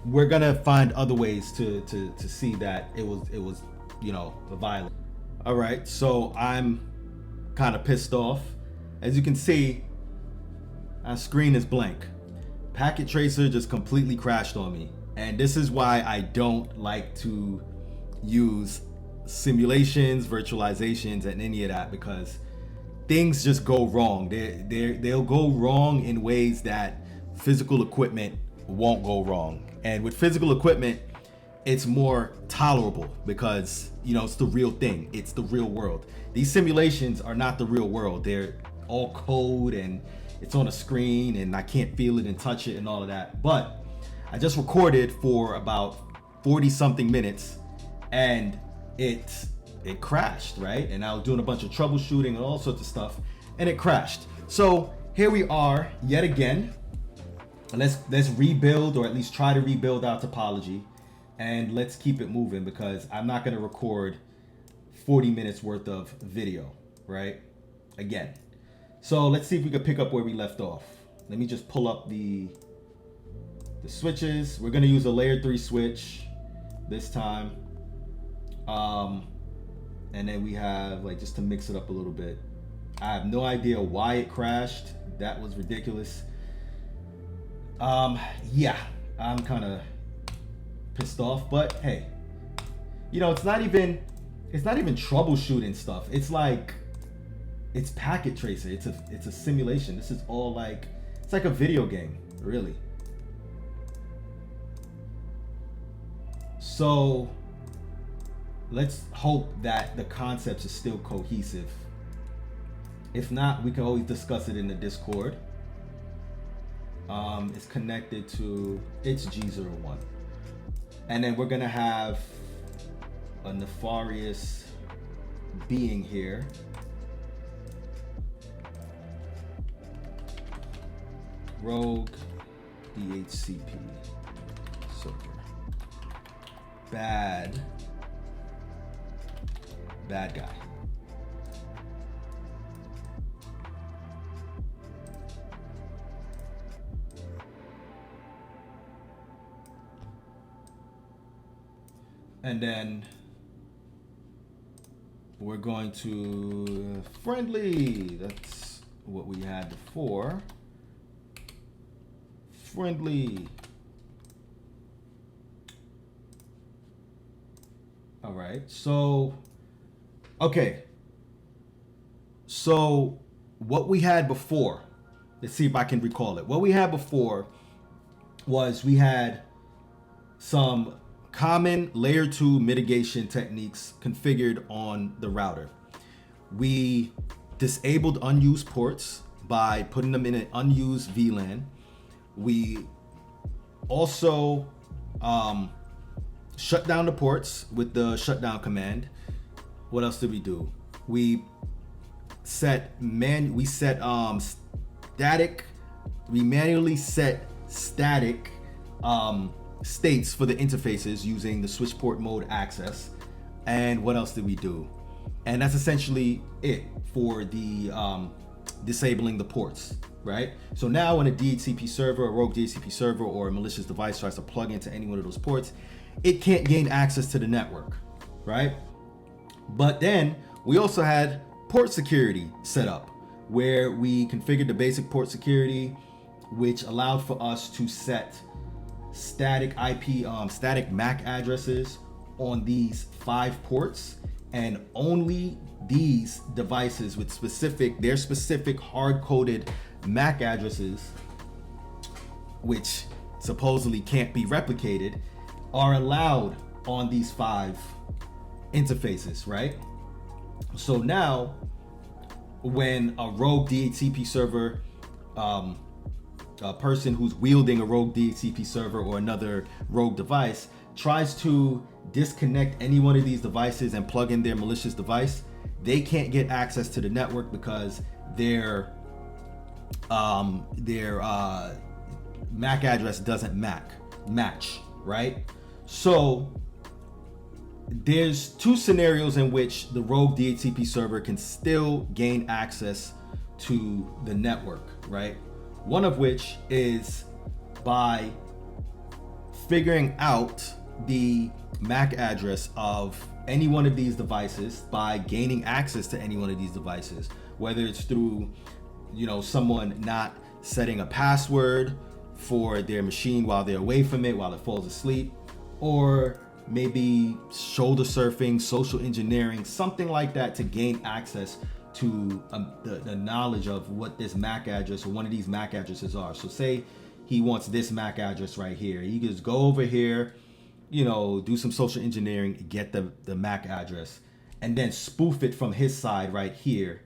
we're gonna find other ways to see that it was a violation. All right, so I'm kind of pissed off. As you can see, our screen is blank. Packet Tracer just completely crashed on me, and this is why I don't like to use simulations, virtualizations, and any of that, because things just go wrong. They'll go wrong in ways that physical equipment won't go wrong. And with physical equipment, it's more tolerable because, it's the real thing. It's the real world. These simulations are not the real world. They're all code and it's on a screen and I can't feel it and touch it and all of that. But I just recorded for about 40 something minutes and it crashed, right? And I was doing a bunch of troubleshooting and all sorts of stuff and it crashed. So here we are yet again. Let's rebuild, or at least try to rebuild our topology, and let's keep it moving because I'm not going to record 40 minutes worth of video, right? Again. So let's see if we can pick up where we left off. Let me just pull up the switches. We're going to use a layer 3 switch this time. And then we have, just to mix it up a little bit. I have no idea why it crashed. That was ridiculous. Yeah, I'm kind of pissed off, but hey, it's not even troubleshooting stuff. It's Packet Tracer. It's a simulation. This is all it's like a video game, really. So let's hope that the concepts are still cohesive. If not, we can always discuss it in the Discord. It's connected to its G01. And then we're gonna have a nefarious being here. Rogue DHCP server. Bad guy. And then we're going to friendly. That's what we had before. Friendly. All right. So, okay. So what we had before, let's see if I can recall it. What we had before was we had some common layer 2 mitigation techniques configured on the router. We disabled unused ports by putting them in an unused VLAN. We also shut down the ports with the shutdown command. What else did we do? We manually set static states for the interfaces using the switch port mode access. And what else did we do? And that's essentially it for the disabling the ports, right? So now when a DHCP server, a rogue DHCP server, or a malicious device tries to plug into any one of those ports, it can't gain access to the network, right? But then we also had port security set up where we configured the basic port security, which allowed for us to set static MAC addresses on these 5 ports and only these devices with their specific hard-coded MAC addresses, which supposedly can't be replicated, are allowed on these 5 interfaces, right? So now, when a rogue DHCP server, a person who's wielding a rogue DHCP server or another rogue device tries to disconnect any one of these devices and plug in their malicious device, they can't get access to the network because their MAC address doesn't match, right? So there's 2 scenarios in which the rogue DHCP server can still gain access to the network, right? One of which is by figuring out the MAC address of any one of these devices by gaining access to any one of these devices, whether it's through, someone not setting a password for their machine while they're away from it, while it falls asleep, or maybe shoulder surfing, social engineering, something like that, to gain access to the knowledge of what this MAC address or one of these MAC addresses are. So say he wants this MAC address right here. He can just go over here, do some social engineering, get the MAC address, and then spoof it from his side right here.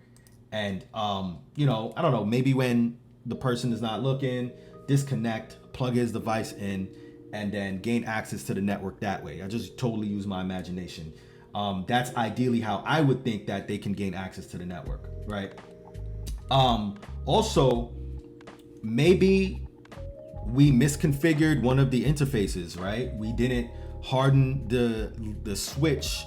And, I don't know, maybe when the person is not looking, disconnect, plug his device in, and then gain access to the network that way. I just totally use my imagination. That's ideally how I would think that they can gain access to the network, right? Also, maybe we misconfigured one of the interfaces, right? We didn't harden the switch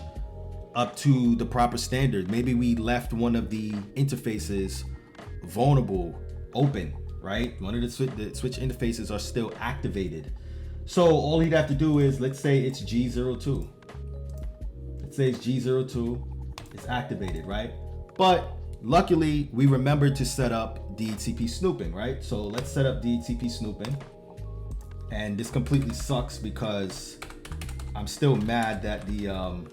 up to the proper standard. Maybe we left one of the interfaces vulnerable, open, right? One of the switch interfaces are still activated. So all he'd have to do is, let's say it's G02. Let's say it's G02, it's activated, right? But luckily, we remembered to set up Dhcp Snooping, right? So let's set up Dhcp Snooping. And this completely sucks because I'm still mad that the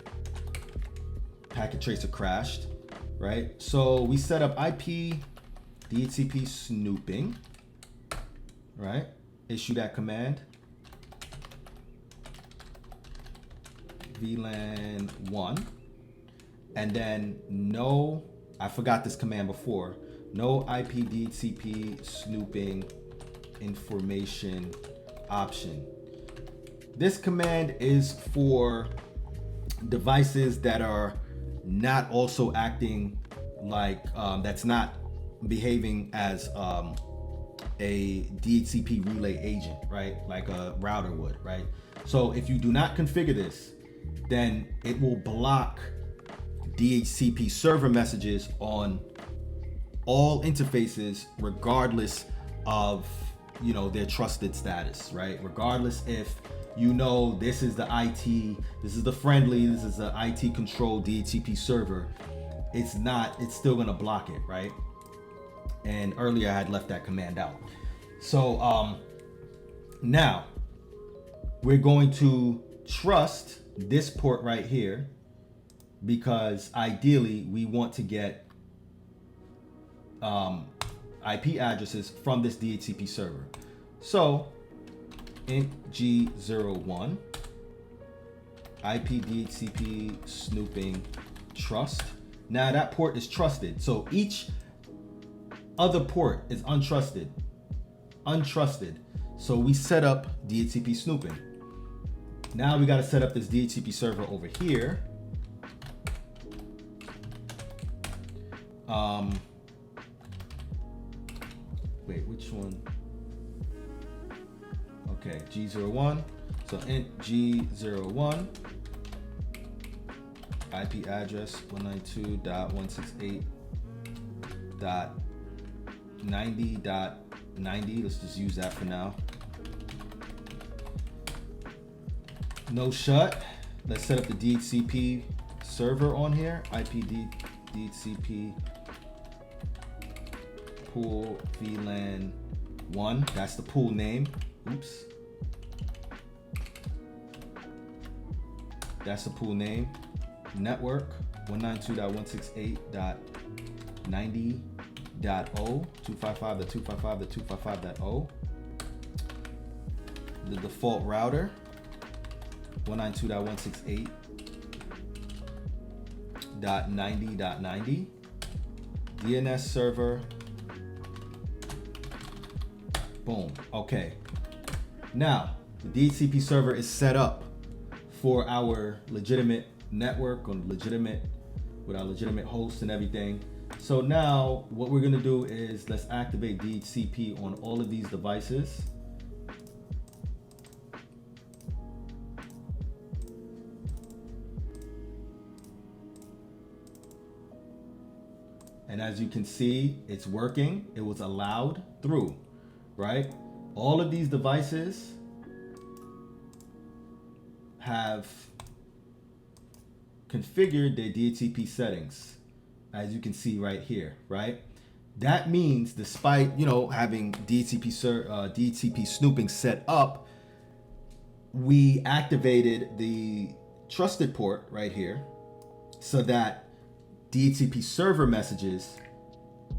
packet tracer crashed, right? So we set up IP Dhcp Snooping, right? Issue that command. VLAN 1, and then no, I forgot this command before, no IP DHCP snooping information option. This command is for devices that are not also acting like, that's not behaving as a DHCP relay agent, right? Like a router would, right? So if you do not configure this, then it will block DHCP server messages on all interfaces, regardless of, their trusted status, right? Regardless if this is the IT, this is the friendly, this is the IT controlled DHCP server, it's still gonna block it, right? And earlier I had left that command out. So now we're going to trust this port right here, because ideally we want to get IP addresses from this DHCP server. So int G01 IP DHCP snooping trust. Now that port is trusted, so each other port is untrusted. So we set up DHCP snooping. Now we got to set up this DHCP server over here. Wait, which one? Okay, G01. So int G01 IP address 192.168.90.90. Let's just use that for now. No shut. Let's set up the DHCP server on here. IP DHCP pool VLAN 1. That's the pool name. Oops. That's the pool name. network 192.168.90.0, 255.255.255.0. The default router 192.168.90.90. DNS server. Boom. Okay. Now, the DHCP server is set up for our legitimate network with our legitimate host and everything. So now what we're going to do is let's activate DHCP on all of these devices. And as you can see, it's working. It was allowed through, right? All of these devices have configured their DHCP settings, as you can see right here, right? That means despite, having DHCP snooping set up, we activated the trusted port right here so that DHCP server messages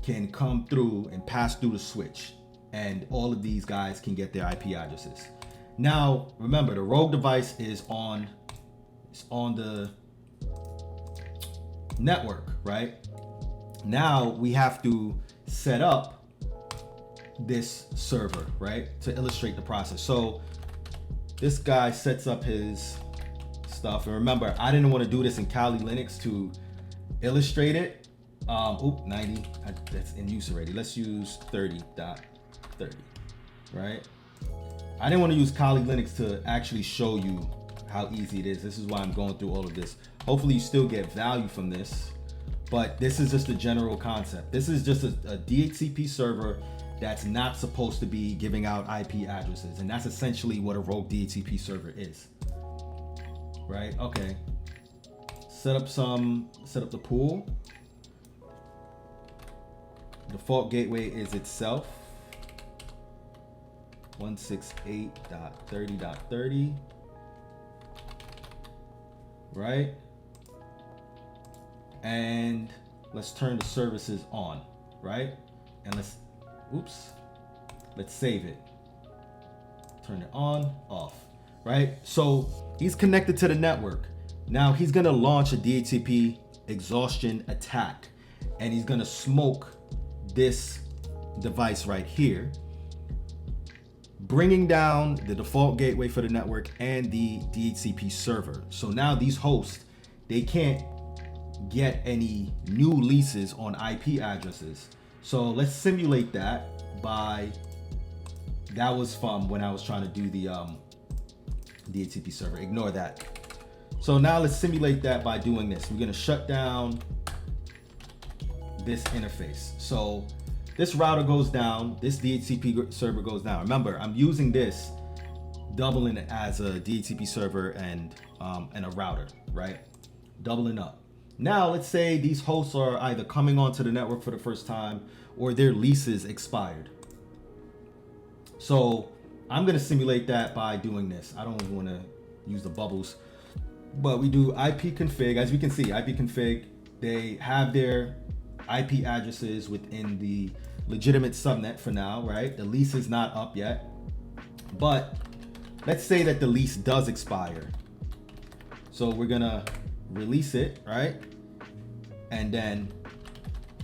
can come through and pass through the switch, and all of these guys can get their IP addresses. Now, remember, the rogue device is on the network, right? Now we have to set up this server, right, to illustrate the process. So this guy sets up his stuff, and remember, I didn't want to do this in Kali Linux to illustrate it. 90, that's in use already. Let's use 30.30, right? I didn't want to use Kali Linux to actually show you how easy it is. This is why I'm going through all of this. Hopefully you still get value from this, but this is just a general concept. This is just a DHCP server that's not supposed to be giving out IP addresses, and that's essentially what a rogue DHCP server is, right? Okay. Set up the pool. Default gateway is itself 168.30.30, right? And let's turn the services on, right? And let's save it. Turn it on, off, right? So he's connected to the network. Now he's gonna launch a DHCP exhaustion attack, and he's gonna smoke this device right here, bringing down the default gateway for the network and the DHCP server. So now these hosts, they can't get any new leases on IP addresses. So let's simulate that that was from when I was trying to do the DHCP server. Ignore that. So now let's simulate that by doing this. We're gonna shut down this interface. So this router goes down, this DHCP server goes down. Remember, I'm using this, doubling it as a DHCP server and a router, right? Doubling up. Now let's say these hosts are either coming onto the network for the first time or their leases expired. So I'm gonna simulate that by doing this. I don't even wanna use the bubbles, but we do ipconfig. As we can see, ipconfig, they have their IP addresses within the legitimate subnet for now, right? The lease is not up yet, but let's say that the lease does expire. So we're gonna release it, right? And then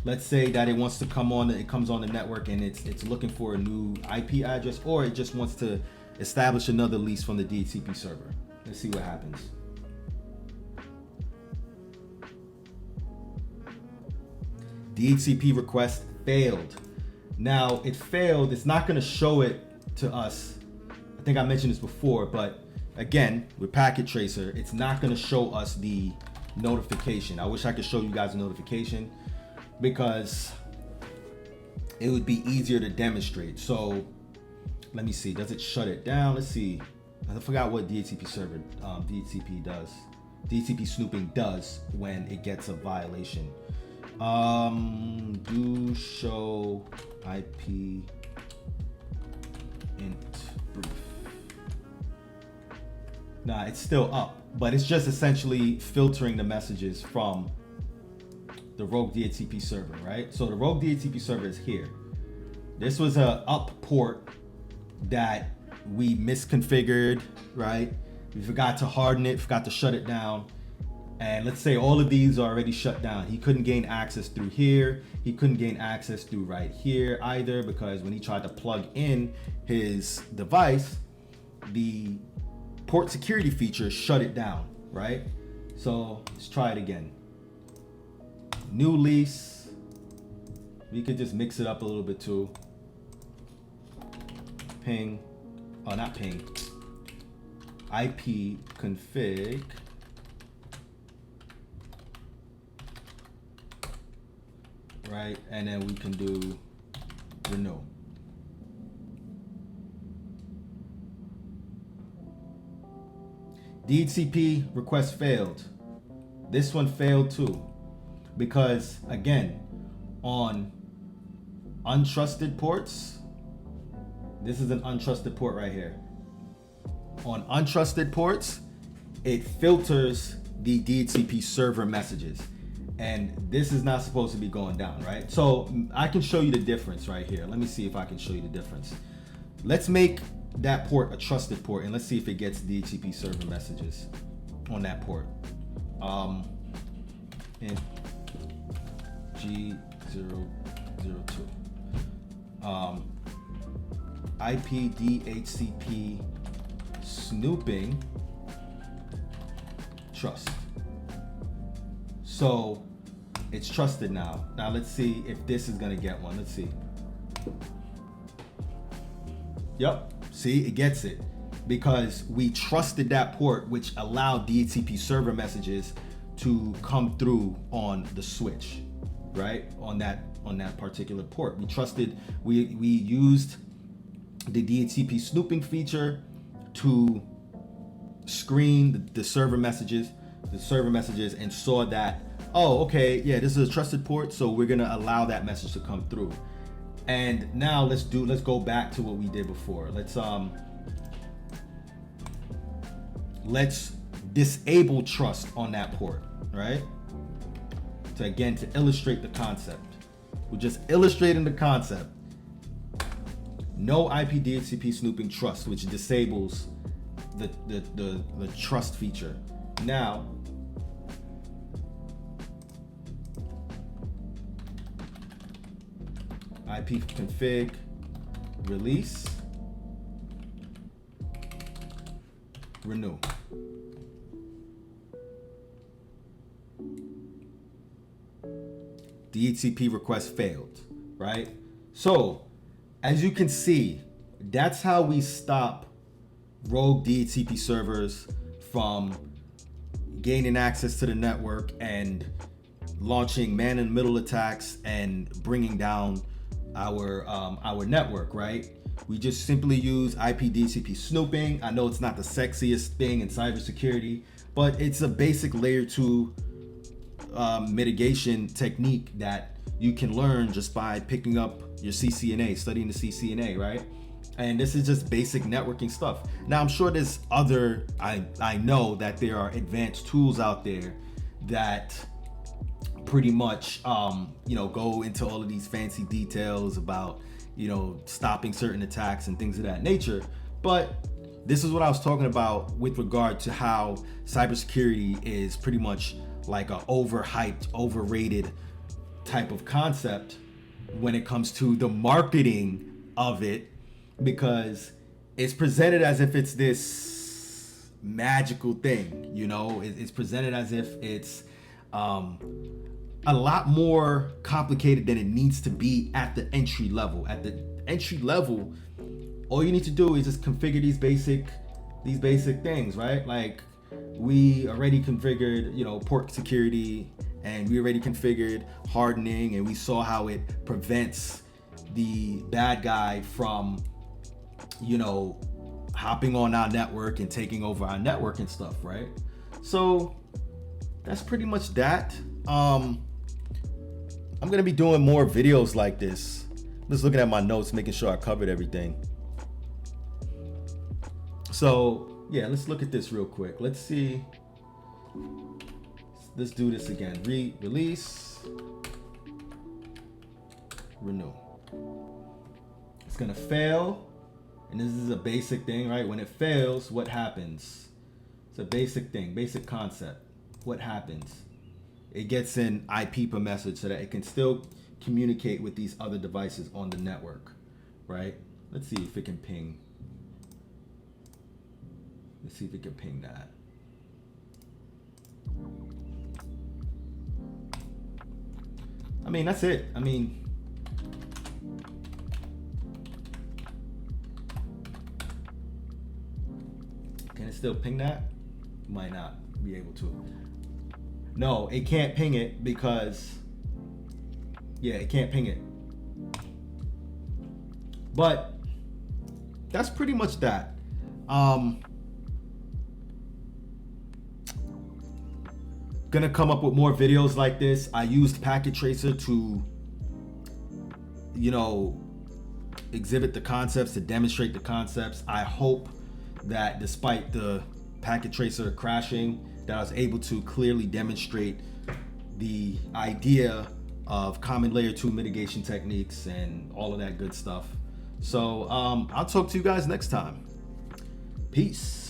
let's say that it wants to come on, it comes on the network and it's looking for a new IP address, or it just wants to establish another lease from the DHCP server. Let's see what happens. DHCP request failed. Now it failed, it's not gonna show it to us. I think I mentioned this before, but again, with Packet Tracer, it's not gonna show us the notification. I wish I could show you guys a notification because it would be easier to demonstrate. So let me see, does it shut it down? Let's see, I forgot what DHCP server, DHCP does. DHCP snooping does when it gets a violation. Do show IP int brief. Nah, it's still up, but it's just essentially filtering the messages from the rogue DHCP server, right? So the rogue DHCP server is here. This was a up port that we misconfigured, right? We forgot to harden it, forgot to shut it down. And let's say all of these are already shut down. He couldn't gain access through here. He couldn't gain access through right here either, because when he tried to plug in his device, the port security feature shut it down, right? So let's try it again. New lease. We could just mix it up a little bit too. Ping, oh not ping, IP config. Right, and then we can do renew. DHCP request failed. This one failed too, because again, on untrusted ports, this is an untrusted port right here. On untrusted ports, it filters the DHCP server messages. And this is not supposed to be going down, right? So I can show you the difference right here. Let me see if I can show you the difference. Let's make that port a trusted port, and let's see if it gets DHCP server messages on that port. In G002. IpvDre Snooping trust. So it's trusted now. Now let's see if this is gonna get one. Let's see. Yep, see, it gets it. Because we trusted that port, which allowed DHCP server messages to come through on the switch, right? On that particular port. We trusted, we used the DHCP snooping feature to screen the server messages, and saw that, oh, okay, yeah, this is a trusted port, so we're gonna allow that message to come through. And now let's go back to what we did before. Let's disable trust on that port, right? So again, to illustrate the concept, we're just illustrating the concept. No IpvDre snooping trust, which disables the trust feature. Now, ipconfig release renew. DHCP request failed, right? So as you can see, that's how we stop rogue DHCP servers from gaining access to the network and launching man-in-the-middle attacks and bringing down our network, right? We just simply use IpvDre snooping. I know it's not the sexiest thing in cybersecurity, but it's a basic layer 2 mitigation technique that you can learn just by picking up your CCNA, studying the CCNA, right? And this is just basic networking stuff. Now, I'm sure there's other, I know that there are advanced tools out there that pretty much, go into all of these fancy details about, stopping certain attacks and things of that nature. But this is what I was talking about with regard to how cybersecurity is pretty much like a overhyped, overrated type of concept when it comes to the marketing of it, because it's presented as if it's this magical thing, it's presented as if it's a lot more complicated than it needs to be at the entry level. At the entry level, all you need to do is just configure these basic things, right? Like, we already configured, port security, and we already configured hardening, and we saw how it prevents the bad guy from, hopping on our network and taking over our network and stuff, right? So that's pretty much that. I'm gonna be doing more videos like this. I'm just looking at my notes, making sure I covered everything. So Yeah, let's look at this real quick. Let's see. Let's do this again. Release, renew. It's gonna fail, and this is a basic thing, right? When it fails, what happens? It's a basic thing, basic concept. What happens? It gets an IpvDre message so that it can still communicate with these other devices on the network, right? Let's see if it can ping. Let's see if it can ping that. I mean, that's it. I mean, can it still ping that? Might not be able to. No, it can't ping it because, yeah, it can't ping it. But that's pretty much that. Gonna come up with more videos like this. I used Packet Tracer to, you know, exhibit the concepts, to demonstrate the concepts. I hope that despite the Packet Tracer crashing, that I was able to clearly demonstrate the idea of common layer 2 mitigation techniques and all of that good stuff. So I'll talk to you guys next time. Peace.